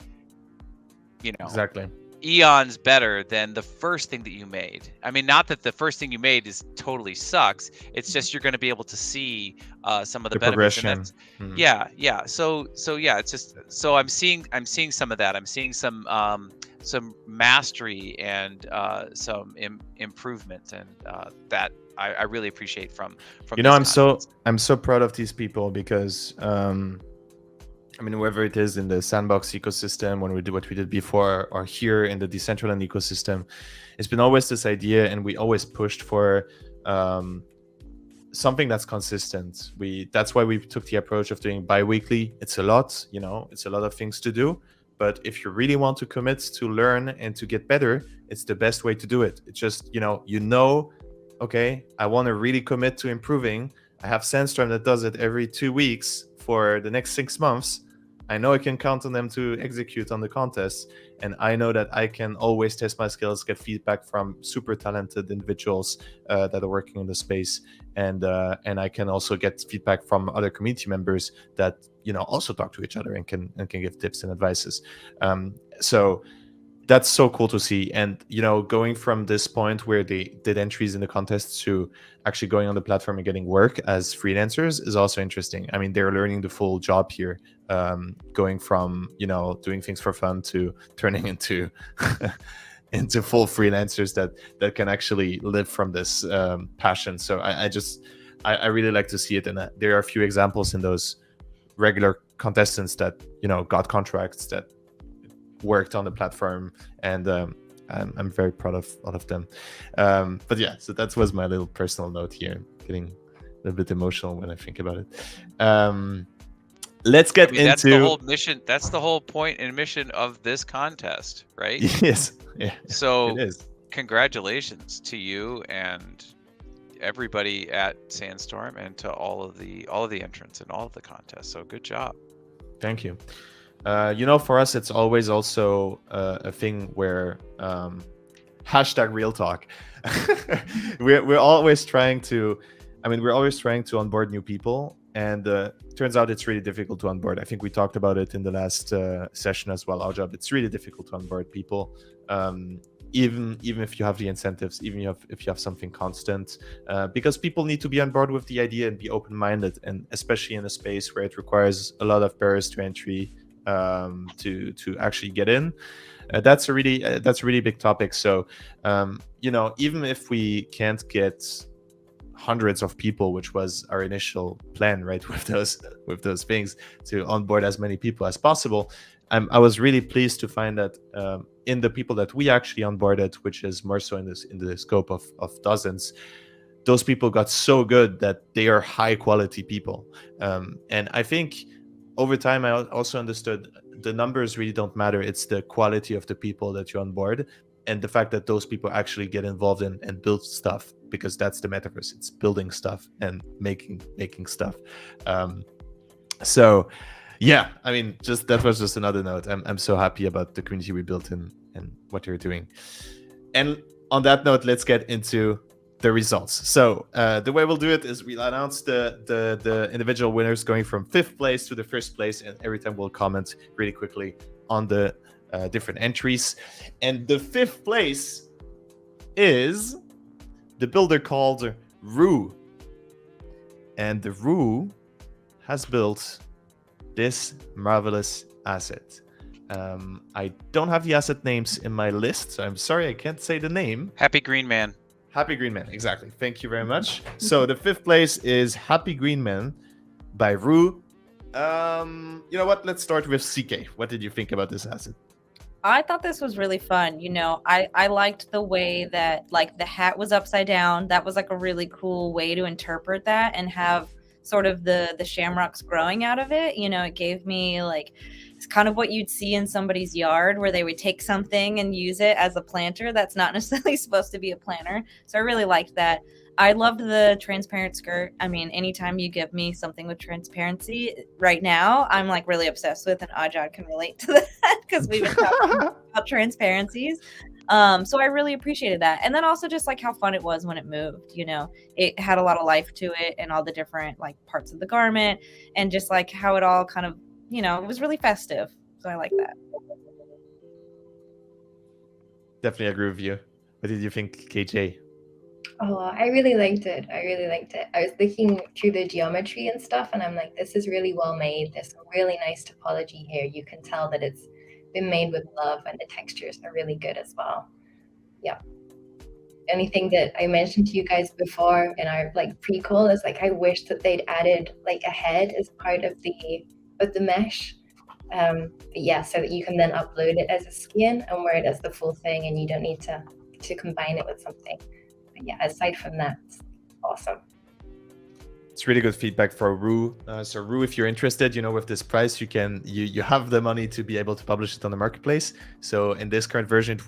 exactly eons better than the first thing that you made. I mean, not that the first thing you made is totally sucks. It's just you're going to be able to see some of the benefits. Progression. Yeah. So yeah, it's just so I'm seeing some of that. I'm seeing some mastery and some improvement, and that I really appreciate from I'm so proud of these people, because I mean, whether it is in the sandbox ecosystem, when we do what we did before, or here in the Decentraland ecosystem, it's been always this idea, and we always pushed for something that's consistent. That's why we took the approach of doing bi-weekly. It's a lot, it's a lot of things to do. But if you really want to commit to learn and to get better, it's the best way to do it. It's just, okay, I want to really commit to improving. I have Sandstorm that does it every 2 weeks for the next 6 months. I know I can count on them to execute on the contest, and I know that I can always test my skills, get feedback from super talented individuals that are working in the space, and I can also get feedback from other community members that also talk to each other and can give tips and advices. So that's so cool to see. And going from this point where they did entries in the contest to actually going on the platform and getting work as freelancers is also interesting. I mean, they're learning the full job here, going from doing things for fun to turning into into full freelancers that can actually live from this passion. So I really like to see it. And there are a few examples in those regular contestants that got contracts, that worked on the platform, and I'm very proud of all of them. But yeah, so that was my little personal note here. Getting a little bit emotional when I think about it. Let's get into that's the whole mission. That's the whole point and mission of this contest, right? Yes. Yeah. So it is. Congratulations to you and everybody at Sandstorm, and to all of the entrants and all of the contests. So good job. Thank you. For us, it's always also a thing where hashtag real talk. we're always trying to, onboard new people, and turns out it's really difficult to onboard. I think we talked about it in the last session as well. Our job, it's really difficult to onboard people, even if you have the incentives, even if you have something constant, because people need to be on board with the idea and be open-minded, and especially in a space where it requires a lot of barriers to entry to actually get in. That's a really big topic. So even if we can't get hundreds of people, which was our initial plan, right, with those things, to onboard as many people as possible, I was really pleased to find that in the people that we actually onboarded, which is more so in the scope of dozens, those people got so good that they are high quality people. And I think over time, I also understood the numbers really don't matter. It's the quality of the people that you onboard, and the fact that those people actually get involved and build stuff because that's the metaverse. It's building stuff and making stuff. So yeah, I mean, just that was just another note. I'm so happy about the community we built and what you're doing. And on that note, let's get into the results. So the way we'll do it is we'll announce the individual winners going from 5th place to the 1st place, and every time we'll comment really quickly on the different entries. And the 5th place is the builder called Rue, and the Rue has built this marvelous asset. I don't have the asset names in my list, so I'm sorry I can't say the name. Happy Green Man. Happy Green Man, exactly. Thank you very much. So the 5th place is Happy Green Man by Rue. You know what? Let's start with CK. What did you think about this asset? I thought this was really fun. You know, I liked the way that like the hat was upside down. That was like a really cool way to interpret that and have sort of the shamrocks growing out of it. You know, it gave me like, it's kind of what you'd see in somebody's yard where they would take something and use it as a planter that's not necessarily supposed to be a planter. So I really liked that. I loved the transparent skirt. I mean, anytime you give me something with transparency right now, I'm like really obsessed with, and Ajad can relate to that because we've been talking about transparencies. So I really appreciated that. And then also just like how fun it was when it moved, you know, it had a lot of life to it and all the different like parts of the garment and just like how it all kind of, you know, it was really festive. So I like that. Definitely agree with you. What did you think, KJ? Oh, I really liked it. I was looking through the geometry and stuff, and I'm like, this is really well made. There's some really nice topology here. You can tell that it's been made with love, and the textures are really good as well. Yeah. Anything that I mentioned to you guys before in our like pre-call is like, I wish that they'd added like a head as part of the mesh. But yeah, so that you can then upload it as a skin and wear it as the full thing, and you don't need to combine it with something. But yeah, aside from that, it's awesome. It's really good feedback for Rue. So Rue, if you're interested, you know, with this price, you have the money to be able to publish it on the marketplace. So in this current version,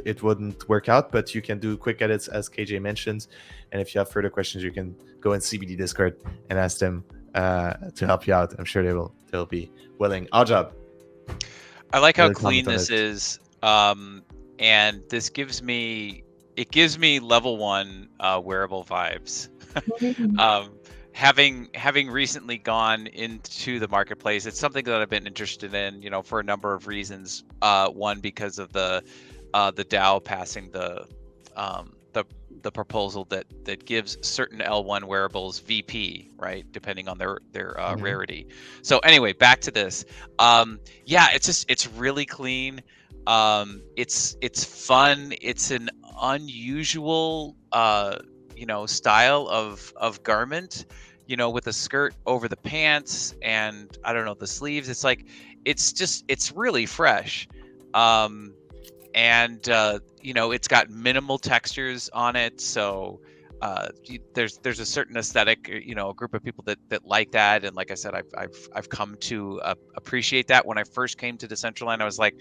it wouldn't work out, but you can do quick edits as KJ mentioned. And if you have further questions, you can go in CBD Discord and ask them to help you out. I'm sure they'll be willing. Ajab. I like how clean this is, and this gives me level 1 wearable vibes. Having recently gone into the marketplace, it's something that I've been interested in, you know, for a number of reasons. One, because of the DAO passing the proposal that gives certain L1 wearables VP, right, depending on their rarity. So anyway, back to this. Yeah, it's really clean. It's fun. It's an unusual you know, style of garment, you know, with a skirt over the pants and I don't know, the sleeves. It's like it's really fresh. And you know, it's got minimal textures on it, so there's a certain aesthetic, you know, a group of people that like that. And like I said, I've come to appreciate that. When I first came to Decentraland, I was like,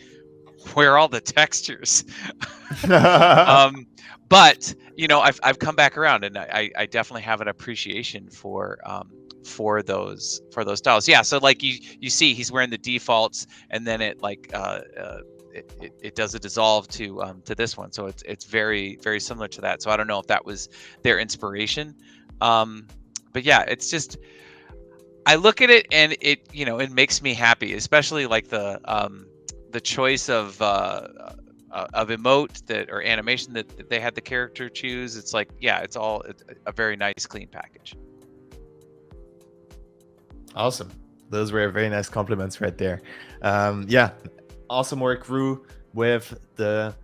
where are all the textures? But you know, I've come back around, and I definitely have an appreciation for those styles. Yeah, so like you see he's wearing the defaults, and then it like it does a dissolve to this one, so it's very, very similar to that. So I don't know if that was their inspiration, but yeah, it's just, I look at it and it, you know, it makes me happy, especially like the choice of emote that or animation that they had the character choose. It's like, yeah, it's a very nice, clean package. Awesome. Those were very nice compliments right there. Yeah, awesome work, Rue, with the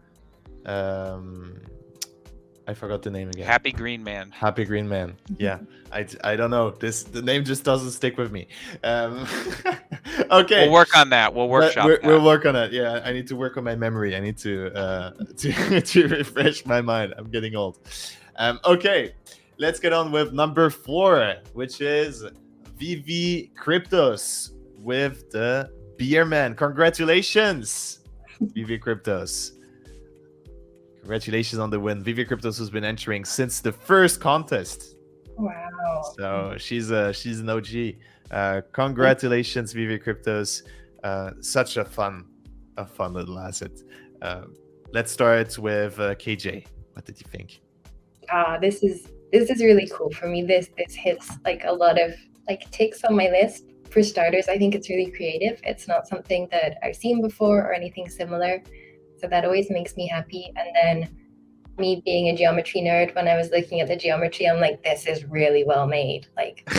I forgot the name again. Happy Green Man. Happy Green Man. Yeah, I don't know. The name just doesn't stick with me. Okay, we'll work on that. We'll workshop that. We'll work on it. Yeah, I need to work on my memory. I need to to refresh my mind. I'm getting old. Okay, let's get on with number 4, which is VV Cryptos with the Beer Man. Congratulations, VV Cryptos. Congratulations on the win. Vivi Cryptos has been entering since the first contest. Wow. So she's an OG. Congratulations, Vivi Cryptos. Such a fun little asset. Let's start with KJ. What did you think? This is really cool for me. This hits like a lot of like ticks on my list. For starters, I think it's really creative. It's not something that I've seen before or anything similar. So that always makes me happy. And then me being a geometry nerd, when I was looking at the geometry, I'm like, this is really well made. Like,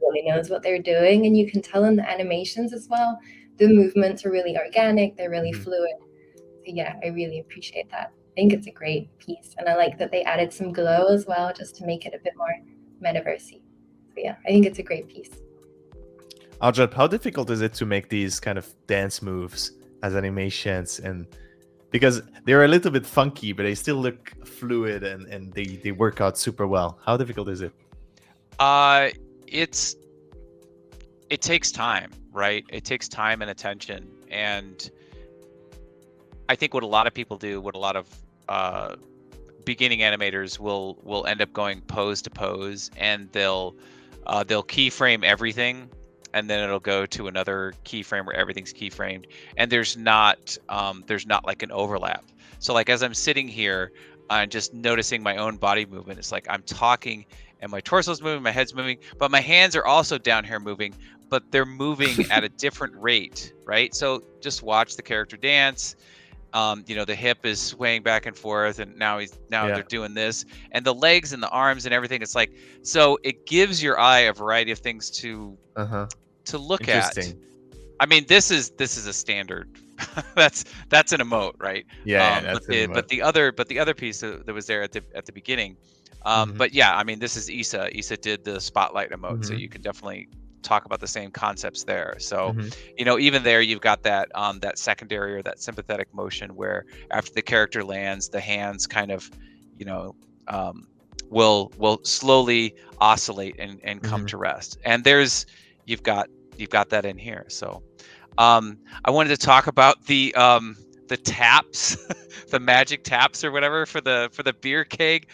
really knows what they're doing. And you can tell in the animations as well. The movements are really organic. They're really fluid. So yeah, I really appreciate that. I think it's a great piece. And I like that they added some glow as well, just to make it a bit more metaversey. So yeah, I think it's a great piece. Aljab, how difficult is it to make these kind of dance moves as animations? And because they're a little bit funky, but they still look fluid and they work out super well. How difficult is it? It takes time, right? It takes time and attention. And I think what a lot of people do, what a lot of beginning animators will end up going pose to pose, and they'll keyframe everything, and then it'll go to another keyframe where everything's keyframed, and there's not like an overlap. So like as I'm sitting here, I'm just noticing my own body movement. It's like I'm talking and my torso's moving, my head's moving, but my hands are also down here moving, but they're moving at a different rate, right? So just watch the character dance. The hip is swaying back and forth, and now they're doing this, and the legs and the arms and everything. It's like, so it gives your eye a variety of things to look at. I mean, this is a standard. that's an emote, right? Yeah. But the other piece that was there at the beginning. But yeah, I mean, this is Issa. Issa did the spotlight emote, so you can definitely talk about the same concepts there. So even there you've got that that secondary or that sympathetic motion where after the character lands, the hands kind of will slowly oscillate and come to rest. And you've got that in here. So I wanted to talk about the taps, the magic taps or whatever for the beer keg.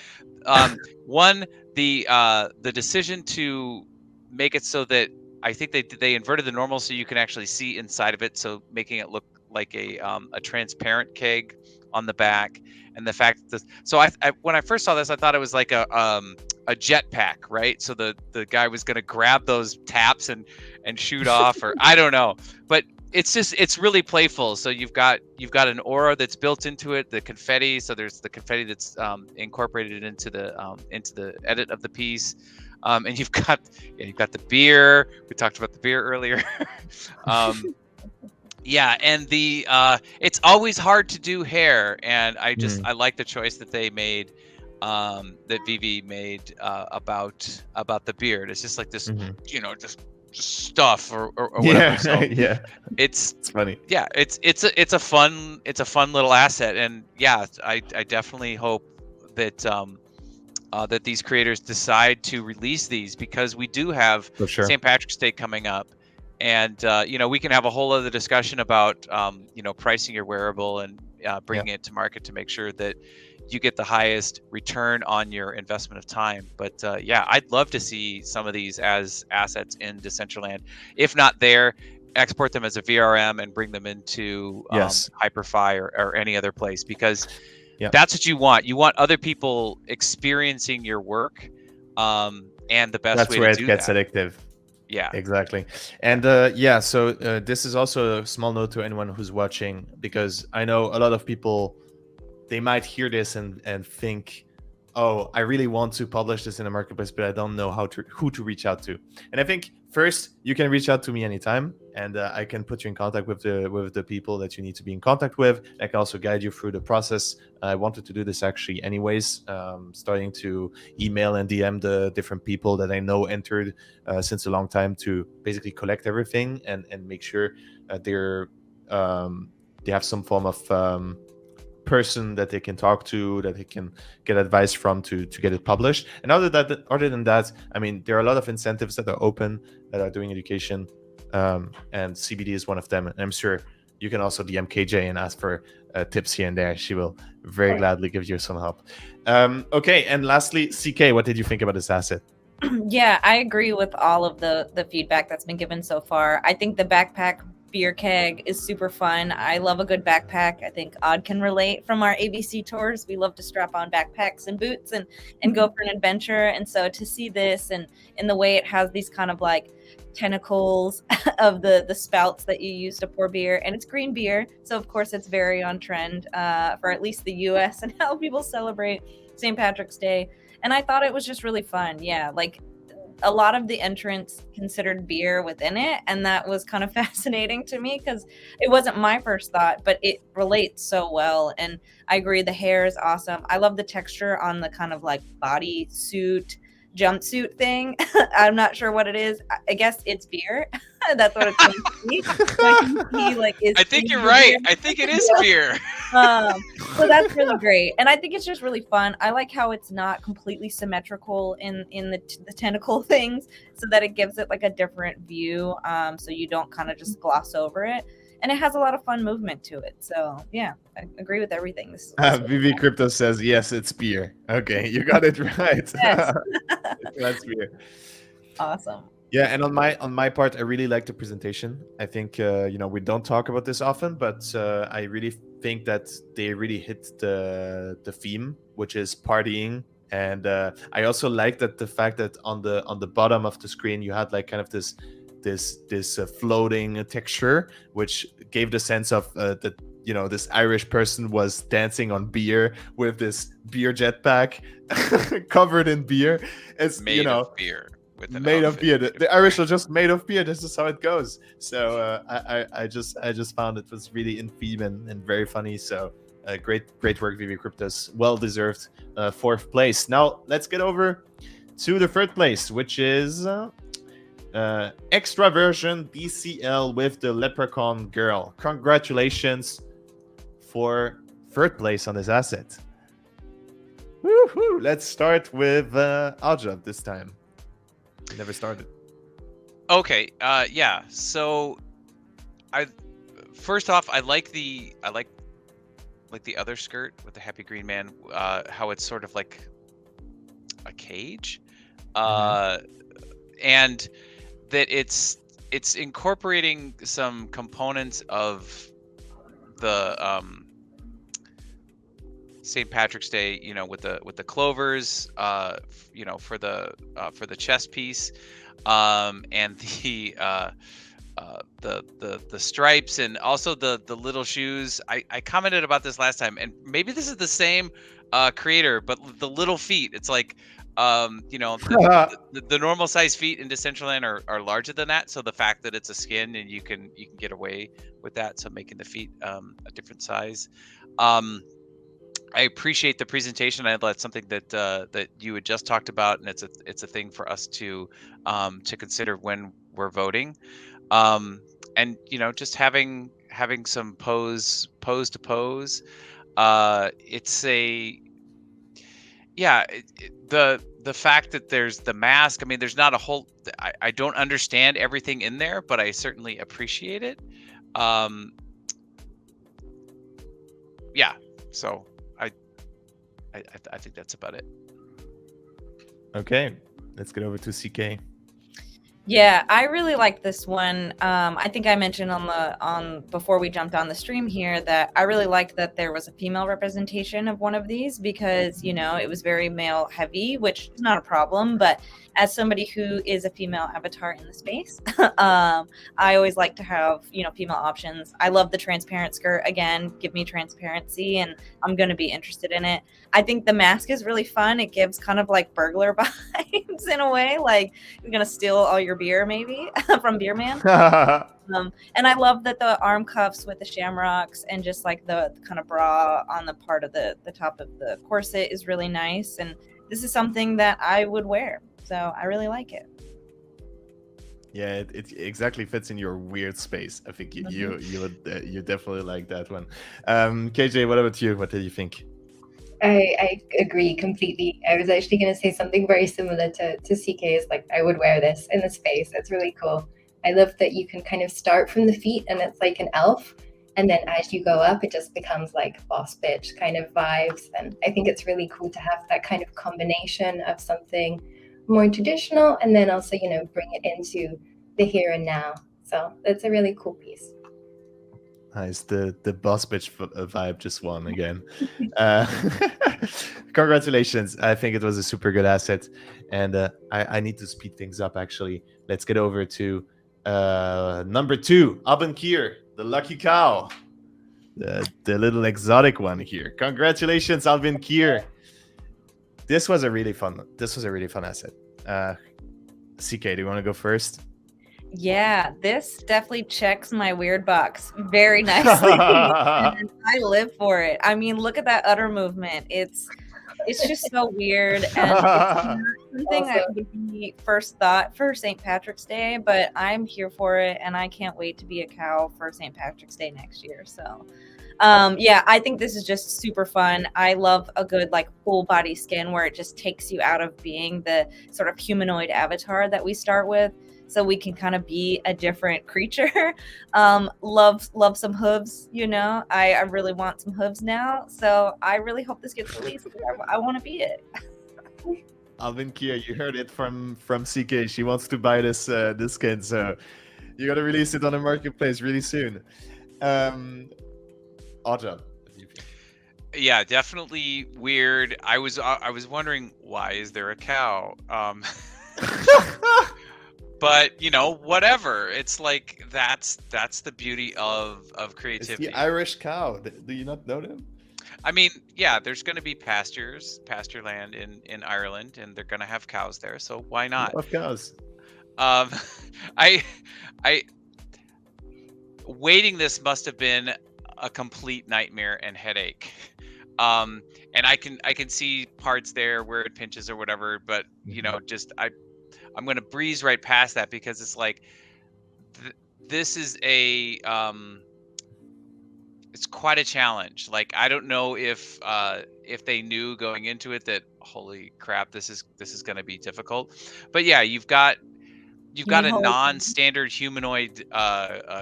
The decision to make it so that I think they inverted the normal so you can actually see inside of it, so making it look like a transparent keg on the back, and the fact that I when I first saw this, I thought it was like a jetpack, right? So the guy was going to grab those taps and shoot off, or I don't know, but it's really playful. So you've got an aura that's built into it, the confetti. So there's the confetti that's incorporated into the edit of the piece. And you've got the beer. We talked about the beer earlier. And it's always hard to do hair, and I like the choice that they made, that Vivi made about the beard. It's just like this, just stuff or whatever. So it's funny. Yeah, it's a fun little asset, and yeah, I definitely hope that that these creators decide to release these, because we do have St. Patrick's Day coming up, and we can have a whole other discussion about pricing your wearable and bringing it to market to make sure that you get the highest return on your investment of time. But I'd love to see some of these as assets in Decentraland. If not there, export them as a VRM and bring them into Hyperfi or any other place, because that's what you want. You want other people experiencing your work, and the best way to do that. That's where it gets addictive. Yeah, exactly. And so this is also a small note to anyone who's watching, because I know a lot of people, they might hear this and think, oh, I really want to publish this in the marketplace, but I don't know who to reach out to. And I think first, you can reach out to me anytime, and I can put you in contact with the people that you need to be in contact with. I can also guide you through the process. I wanted to do this actually anyways, starting to email and DM the different people that I know entered since a long time, to basically collect everything and make sure they have some form of person that they can talk to, that they can get advice from to get it published. And other than that, I mean, there are a lot of incentives that are open, that are doing education, and CBD is one of them. And I'm sure you can also DM KJ and ask for tips here and there. She will very gladly give you some help. Okay, and lastly, CK, what did you think about this asset? Yeah, I agree with all of the feedback that's been given so far. I think the backpack beer keg is super fun. I love a good backpack. I think Odd can relate from our ABC tours. We love to strap on backpacks and boots and go for an adventure. And so to see this and in the way it has these kind of like tentacles of the spouts that you use to pour beer, and it's green beer, so of course it's very on trend for at least the US and how people celebrate St. Patrick's Day. And I thought it was just really fun. Yeah, like a lot of the entrants considered beer within it, and that was kind of fascinating to me because it wasn't my first thought, but it relates so well. And I agree, the hair is awesome. I love the texture on the kind of like body suit jumpsuit thing. I'm not sure what it is. I guess it's beer. That's what it's going to be. So I can see, like, I think you're right. I think it is beer. So that's really great, and I think it's just really fun. I like how it's not completely symmetrical in the tentacle things, so that it gives it like a different view, so you don't kind of just gloss over it. And it has a lot of fun movement to it. So yeah, I agree with everything. This VV Crypto says, yes, it's beer. Okay, you got it right. Yes. That's beer. Awesome. Yeah, and on my part, I really like the presentation. I think we don't talk about this often, but I really think that they really hit the theme, which is partying. And I also like that the fact that on the bottom of the screen you had like kind of this floating texture, which gave the sense of that this Irish person was dancing on beer with this beer jetpack covered in beer. It's made of beer. Made of beer. The Irish are just made of beer. This is how it goes. So I just found it was really in theme and very funny. So great work, VV Cryptos. Well deserved 4th place. Now let's get over to the 3rd place, which is extra version DCL with the leprechaun girl. Congratulations for 3rd place on this asset. Woohoo! Let's start with Aljab this time. Never started. Okay. Yeah. So, first off, I like the other skirt with the happy green man. How it's sort of like a cage, and that it's incorporating some components of the St. Patrick's Day, with the clovers, for the chest piece, and the stripes, and also the little shoes. I commented about this last time, and maybe this is the same creator, but the little feet. It's like the normal size feet in Decentraland are larger than that. So the fact that it's a skin and you can get away with that, so making the feet a different size. I appreciate the presentation. That's something that you had just talked about, and it's a thing for us to consider when we're voting, and just having some pose to pose. It's the fact that there's the mask. I mean, there's not a whole. I don't understand everything in there, but I certainly appreciate it. Yeah. So. I think that's about it. Okay, let's get over to CK. Yeah, I really like this one. I think I mentioned on before we jumped on the stream here that I really liked that there was a female representation of one of these, because it was very male heavy, which is not a problem, but as somebody who is a female avatar in the space, I always like to have female options. I love the transparent skirt. Again, give me transparency and I'm going to be interested in it. I think the mask is really fun. It gives kind of like burglar vibes in a way, like you're going to steal all your beer maybe from Beer Man. And I love that the arm cuffs with the shamrocks and just like the kind of bra on the part of the top of the corset is really nice. And this is something that I would wear. So I really like it. Yeah, it exactly fits in your weird space. I think you definitely like that one. KJ, what about you? What did you think? I agree completely. I was actually going to say something very similar to CK's. Like, I would wear this in the space. It's really cool. I love that you can kind of start from the feet and it's like an elf. And then as you go up, it just becomes like boss bitch kind of vibes. And I think it's really cool to have that kind of combination of something more traditional and then also, bring it into the here and now. So that's a really cool piece. Nice. The boss bitch vibe just won again. Congratulations. I think it was a super good asset. And I need to speed things up, actually. Let's get over to number 2, Abankir, the lucky cow. The little exotic one here. Congratulations, Alvin Kier. This was a really fun asset. CK, do you want to go first? Yeah, this definitely checks my weird box very nicely. And I live for it. I mean, look at that udder movement. It's just so weird, and it's not something that would be first thought for St. Patrick's Day, but I'm here for it, and I can't wait to be a cow for St. Patrick's Day next year. So yeah, I think this is just super fun. I love a good like full body skin where it just takes you out of being the sort of humanoid avatar that we start with, so we can kind of be a different creature. Love some hooves, I really want some hooves now, so I really hope this gets released. I want to be it. Alvin Kia, you heard it from CK. She wants to buy this skin, so you got to release it on the marketplace really soon. Oddjob. Yeah, definitely weird. I was wondering, why is there a cow? But whatever. It's like that's the beauty of creativity. It's the Irish cow. Do you not know them? I mean, yeah, there's going to be pasture land in Ireland, and they're going to have cows there. So why not? I love cows. I waiting this must have been a complete nightmare and headache. And I can see parts there where it pinches or whatever, but I'm going to breeze right past that because it's like this is it's quite a challenge. Like, I don't know if they knew going into it that, holy crap, this is going to be difficult. But yeah, you've got a non-standard humanoid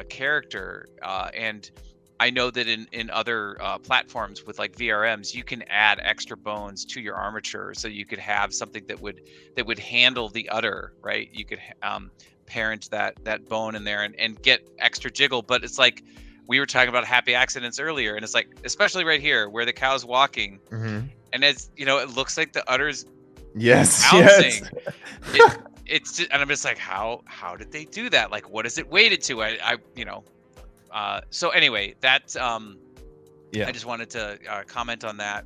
character, and I know that in other platforms with like VRMs, you can add extra bones to your armature, so you could have something that would handle the udder, right? You could parent that bone in there and get extra jiggle. But it's like we were talking about happy accidents earlier, and it's like, especially right here where the cow's walking, and it's it looks like the udder's bouncing. It's just, and I'm just like, how did they do that? Like, what is it weighted to? So anyway, that's I just wanted to comment on that.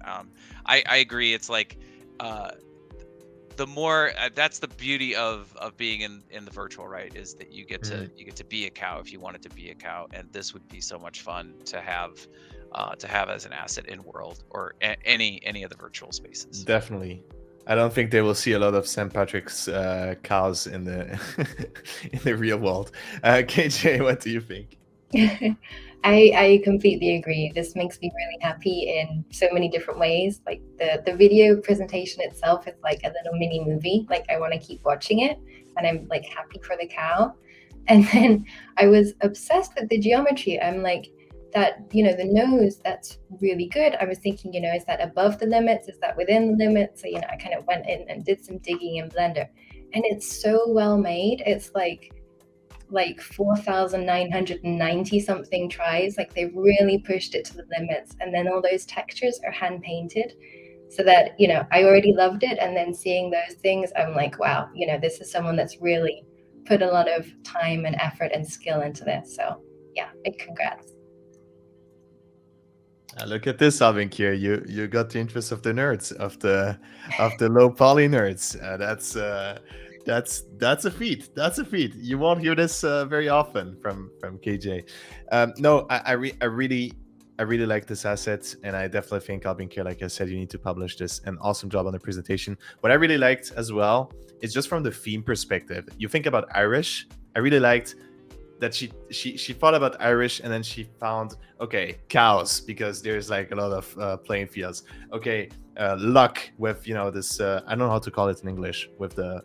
I agree. It's like the more that's the beauty of being in the virtual, right? Is that you get to be a cow if you wanted to be a cow, and this would be so much fun to have as an asset in world or any of the virtual spaces. Definitely. I don't think they will see a lot of St. Patrick's cows in the in the real world. KJ, what do you think? I completely agree. This makes me really happy in so many different ways. Like the video presentation itself is like a little mini movie. Like, I want to keep watching it, and I'm like happy for the cow. And then I was obsessed with the geometry. I'm like, that, the nose, that's really good. I was thinking, is that above the limits? Is that within the limits? So, I kind of went in and did some digging in Blender, and it's so well made. It's like 4,990 something tries. Like, they really pushed it to the limits. And then all those textures are hand painted, so that, I already loved it. And then seeing those things, I'm like, wow, this is someone that's really put a lot of time and effort and skill into this. So yeah, big congrats. Look at this, Alvin here. You got the interest of the nerds, of the low poly nerds. That's a feat. That's a feat. You won't hear this very often from KJ. No, I really like this asset, and I definitely think, Alvin here, like I said, you need to publish this. An awesome job on the presentation. What I really liked as well is just from the theme perspective. You think about Irish. I really liked that she thought about Irish, and then she found, okay, cows, because there's like a lot of playing fields. Okay, luck with this I don't know how to call it in English, with the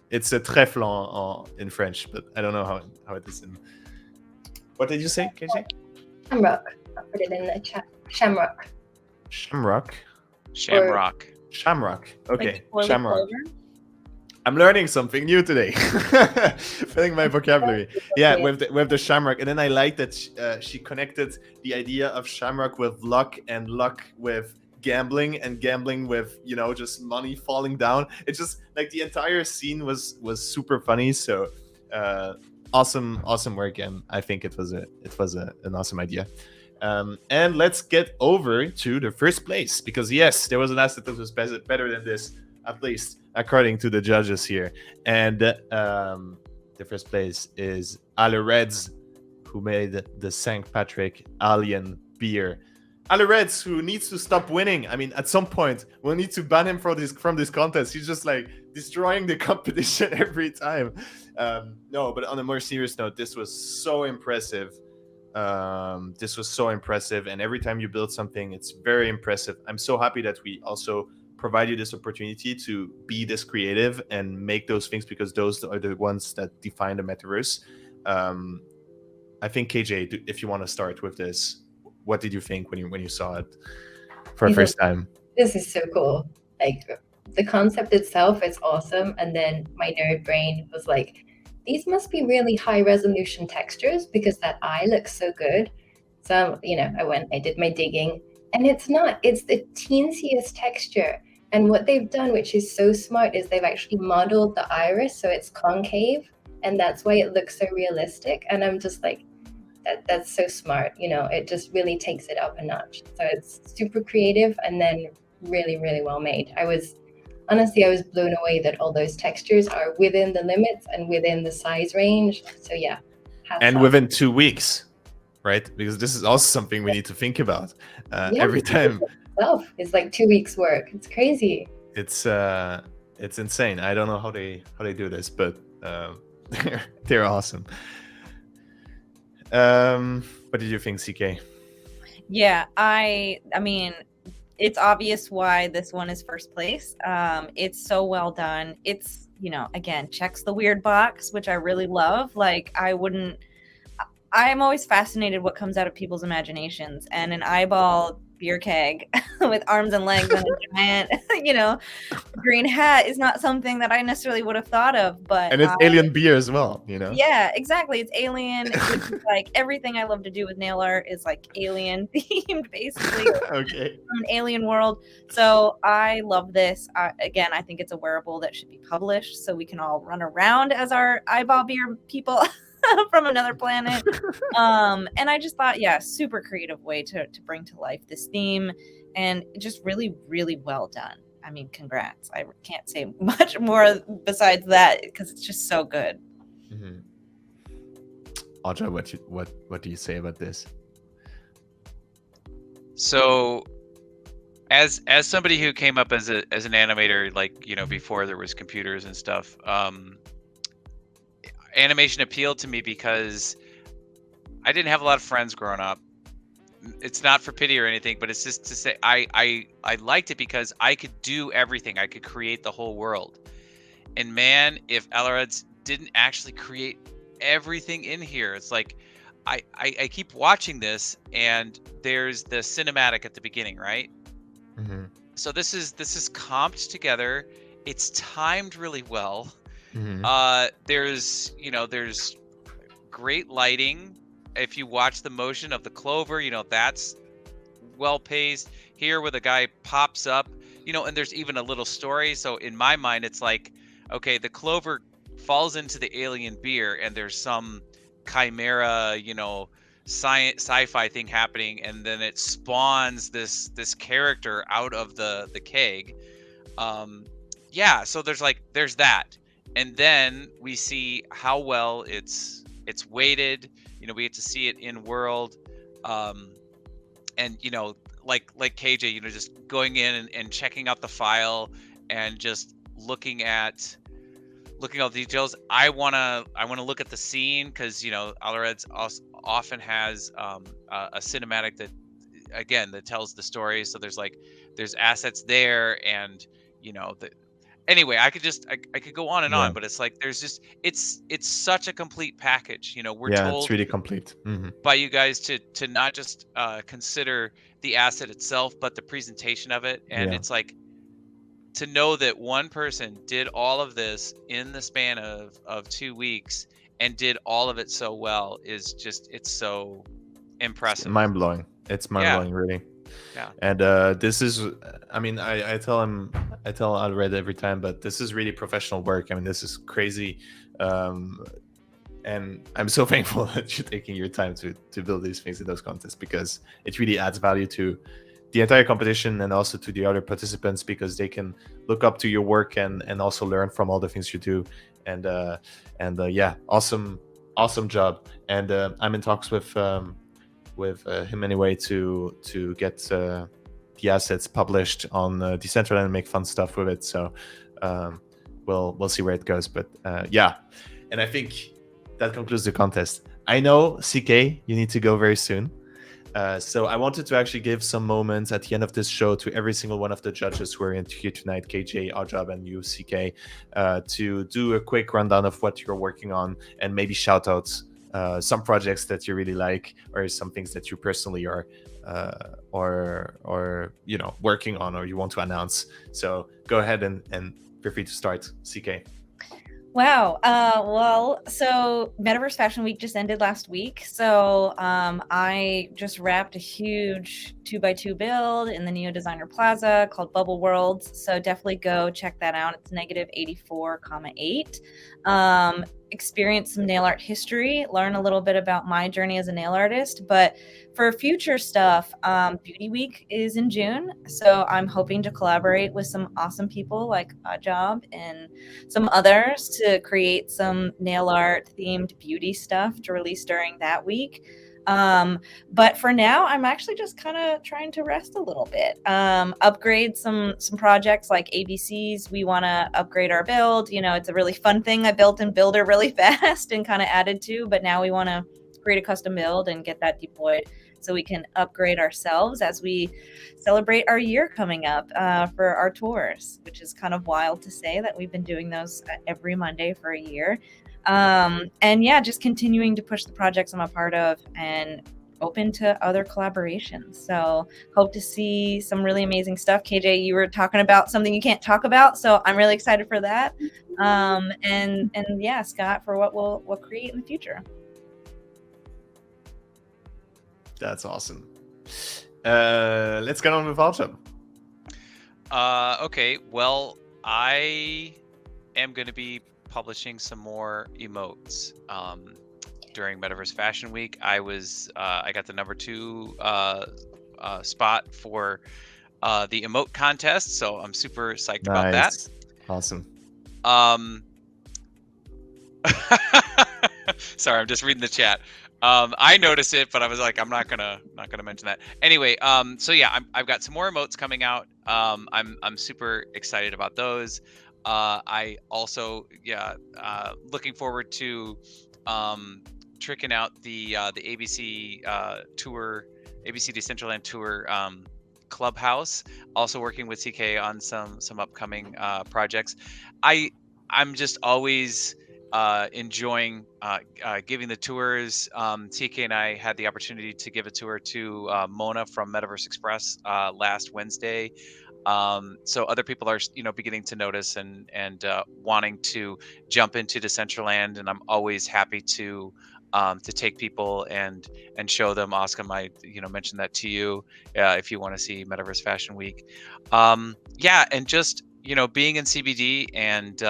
it's a trèfle in French, but I don't know how it is What did you say, KJ? Shamrock. I'll put it in the chat. Shamrock. Shamrock. Shamrock. Shamrock. Okay. Like four-leaf Shamrock. clover? I'm learning something new today. Filling my vocabulary. Yeah, with the shamrock, and then I like that she connected the idea of shamrock with luck, and luck with gambling, and gambling with, you know, just money falling down. It's just like the entire scene was super funny. So awesome work, and I think it was an awesome idea. And let's get over to the first place, because yes, there was an asset that was better than this, at least according to the judges here. And the first place is Alereds, who made the St. Patrick Alien beer. Alereds, who needs to stop winning. I mean, at some point, we'll need to ban him from this contest. He's just like destroying the competition every time. No, but on a more serious note, this was so impressive. And every time you build something, it's very impressive. I'm so happy that we also provide you this opportunity to be this creative and make those things, because those are the ones that define the metaverse. I think, KJ, if you want to start with this, what did you think when you saw it for the first time? This is so cool. Like, the concept itself is awesome, and then my nerd brain was like, these must be really high resolution textures because that eye looks so good. So, you know, I did my digging, and it's not. It's the teensiest texture. And what they've done, which is so smart, is they've actually modeled the iris so it's concave, and that's why it looks so realistic. And I'm just like, that's so smart. You know, it just really takes it up a notch. So it's super creative, and then really, really well made. I was blown away that all those textures are within the limits and within the size range. So yeah. And within 2 weeks, right? Because this is also something we need to think about every time. It's like 2 weeks work. It's crazy. It's insane. I don't know how they do this, but they're awesome. What did you think, CK? Yeah, I mean, it's obvious why this one is first place. It's so well done. It's, you know, again, checks the weird box, which I really love. Like, I'm always fascinated what comes out of people's imaginations, and an eyeball beer keg with arms and legs and a giant, you know, green hat is not something that I necessarily would have thought of. But and it's alien beer as well, you know. Yeah, exactly. It's alien. It's like everything I love to do with nail art is like alien themed, basically. Okay. From an alien world. So I love this. Again, I think it's a wearable that should be published so we can all run around as our eyeball beer people from another planet. And I just thought, yeah, super creative way to bring to life this theme, and just really, really well done. I mean, congrats. I can't say much more besides that, because it's just so good. Mm-hmm. Audra, what do you say about this? So, as somebody who came up as an animator, like, you know, before there was computers and stuff, animation appealed to me because I didn't have a lot of friends growing up. It's not for pity or anything, but it's just to say I liked it because I could do everything. I could create the whole world. And man, if Alereds didn't actually create everything in here, it's like I keep watching this, and there's the cinematic at the beginning, right? Mm-hmm. So this is comped together. It's timed really well. Mm-hmm. There's great lighting. If you watch the motion of the clover, you know, that's well paced. Here where the guy pops up, you know, and there's even a little story. So in my mind, it's like, okay, the clover falls into the alien beer, and there's some chimera, you know, sci-fi thing happening, and then it spawns this character out of the keg. Yeah, so there's that. And then we see how well it's weighted. You know, we get to see it in world, and you know, like KJ, you know, just going in and checking out the file and just looking at all the details. I wanna look at the scene, because you know, Alereds often has a cinematic that tells the story. So there's assets there, and you know, anyway, I could go on and Yeah. on, but it's like there's just it's such a complete package. You know, we're Yeah, it's told really complete. by you guys to not just consider the asset itself, but the presentation of it. And Yeah. it's like to know that one person did all of this in the span of 2 weeks and did all of it so well is just, it's so impressive. Mind blowing. It's mind blowing, really. Yeah. And this is, I mean, I tell Alred every time, but this is really professional work. I mean, this is crazy. And I'm so thankful that you're taking your time to build these things in those contests, because it really adds value to the entire competition and also to the other participants, because they can look up to your work and also learn from all the things you do. And yeah, awesome job. And I'm in talks with him anyway to get the assets published on Decentraland and make fun stuff with it. So we'll see where it goes. But yeah, and I think that concludes the contest. I know, CK, you need to go very soon. So I wanted to actually give some moments at the end of this show to every single one of the judges who are here tonight, KJ, Ajab, and you, CK, to do a quick rundown of what you're working on and maybe shout out some projects that you really like, or some things that you personally are or you know, working on, or you want to announce. So go ahead and feel free to start, CK. Wow. Well, so Metaverse Fashion Week just ended last week. So I just wrapped a huge 2x2 build in the Neo Designer Plaza called Bubble Worlds. So definitely go check that out. It's -84,8. Experience some nail art history, learn a little bit about my journey as a nail artist. But for future stuff, Beauty Week is in June. So I'm hoping to collaborate with some awesome people like Ajab and some others to create some nail art themed beauty stuff to release during that week. But for now, I'm actually just kind of trying to rest a little bit, upgrade some projects like ABCs. We want to upgrade our build. You know, it's a really fun thing I built in Builder really fast and kind of added to, but now we want to create a custom build and get that deployed so we can upgrade ourselves as we celebrate our year coming up for our tours, which is kind of wild to say that we've been doing those every Monday for a year. And yeah, just continuing to push the projects I'm a part of and open to other collaborations. So hope to see some really amazing stuff. KJ, you were talking about something you can't talk about, so I'm really excited for that. And yeah, Scott, for what we'll create in the future. That's awesome. Let's get on with Alchum. Okay, well, I am going to be publishing some more emotes during Metaverse Fashion Week. I got the #2 spot for the emote contest, so I'm super psyched about that. Awesome. Sorry, I'm just reading the chat. I noticed it, but I was like, I'm not gonna mention that. Anyway, so yeah, I've got some more emotes coming out. I'm super excited about those. I also, looking forward to tricking out the ABC tour, ABC Decentraland tour clubhouse. Also working with CK on some upcoming projects. I'm just always enjoying giving the tours. TK and I had the opportunity to give a tour to Mona from Metaverse Express last Wednesday. So other people are, beginning to notice and wanting to jump into Decentraland, and I'm always happy to take people and show them. Oscar, I mentioned that to you if you want to see Metaverse Fashion Week. And just being in CBD and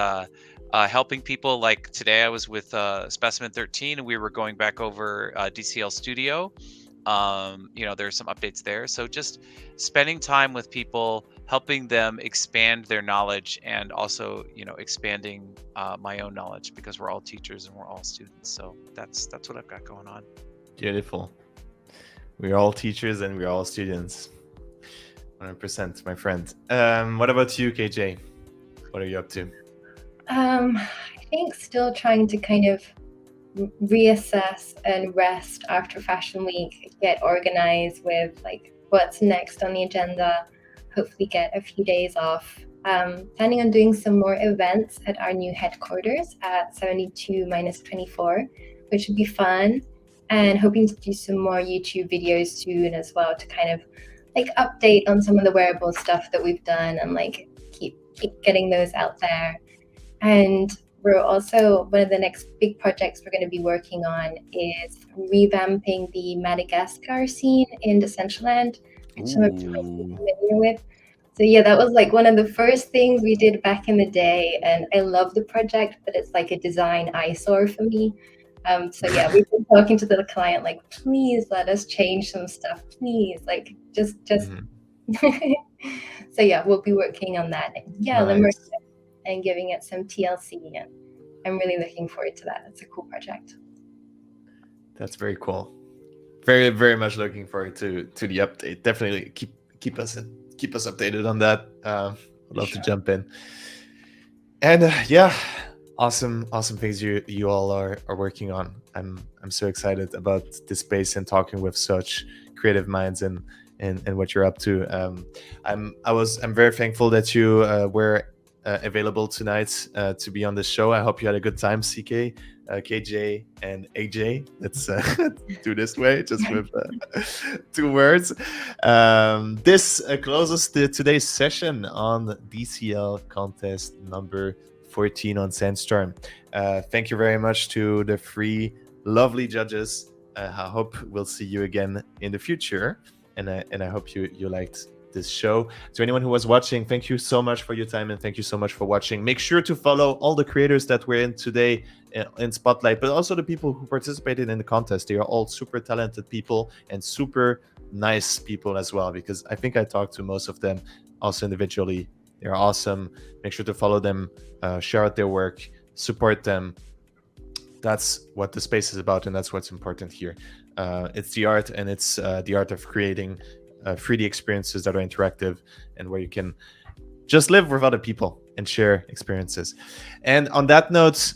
helping people. Like today, I was with Specimen 13, and we were going back over DCL Studio. There's some updates there. So just spending time with people, helping them expand their knowledge, and also, expanding my own knowledge, because we're all teachers and we're all students. So that's what I've got going on. Beautiful. We're all teachers and we're all students. 100%, my friend. What about you, KJ? What are you up to? I think still trying to kind of reassess and rest after Fashion Week, get organized with like what's next on the agenda, hopefully get a few days off Planning on doing some more events at our new headquarters at 72-24, which would be fun, and hoping to do some more YouTube videos soon as well to kind of like update on some of the wearable stuff that we've done and like keep getting those out there. And we're also, one of the next big projects we're going to be working on is revamping the Madagascar scene in Decentraland, which some of you might be familiar with. So yeah, that was like one of the first things we did back in the day, and I love the project, but it's like a design eyesore for me. So yeah, we've been talking to the client like, please let us change some stuff, please, like just. So yeah, we'll be working on that. Yeah, nice. And giving it some TLC, and I'm really looking forward to that. It's a cool project. That's very cool. Very, very much looking forward to the update. Definitely keep us updated on that. I'd love to jump in. And yeah, awesome things you all are working on. I'm so excited about this space and talking with such creative minds and what you're up to. I'm very thankful that you were available tonight to be on the show. I hope you had a good time, CK, KJ, and AJ. Let's do this way, just with 2 words. This closes today's session on DCL contest number 14 on Sandstorm. Thank you very much to the 3 lovely judges. I hope we'll see you again in the future, and I hope you liked this show. To anyone who was watching, thank you so much for your time, and thank you so much for watching. Make sure to follow all the creators that were in today in Spotlight, but also the people who participated in the contest. They are all super talented people and super nice people as well, because I think I talked to most of them also individually. They're awesome. Make sure to follow them, share out their work, support them. That's what the space is about, and that's what's important here. It's the art, and it's the art of creating 3D experiences that are interactive and where you can just live with other people and share experiences. And on that note,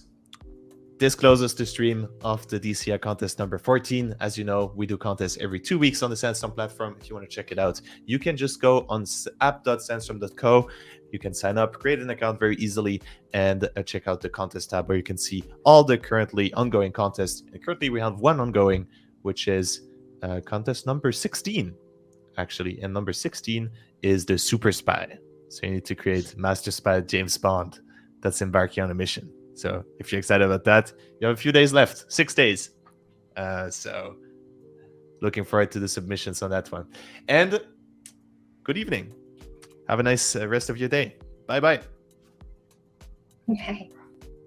this closes the stream of the DCI contest number 14. As you know, we do contests every 2 weeks on the Sandstorm platform. If you want to check it out, you can just go on app.sandstorm.co. You can sign up, create an account very easily, and check out the contest tab where you can see all the currently ongoing contests. And currently, we have one ongoing, which is contest number 16. Actually, and number 16 is the Super Spy. So you need to create Master Spy James Bond that's embarking on a mission. So if you're excited about that, you have a few days left, 6 days. So looking forward to the submissions on that one. And good evening. Have a nice rest of your day. Bye-bye. Okay.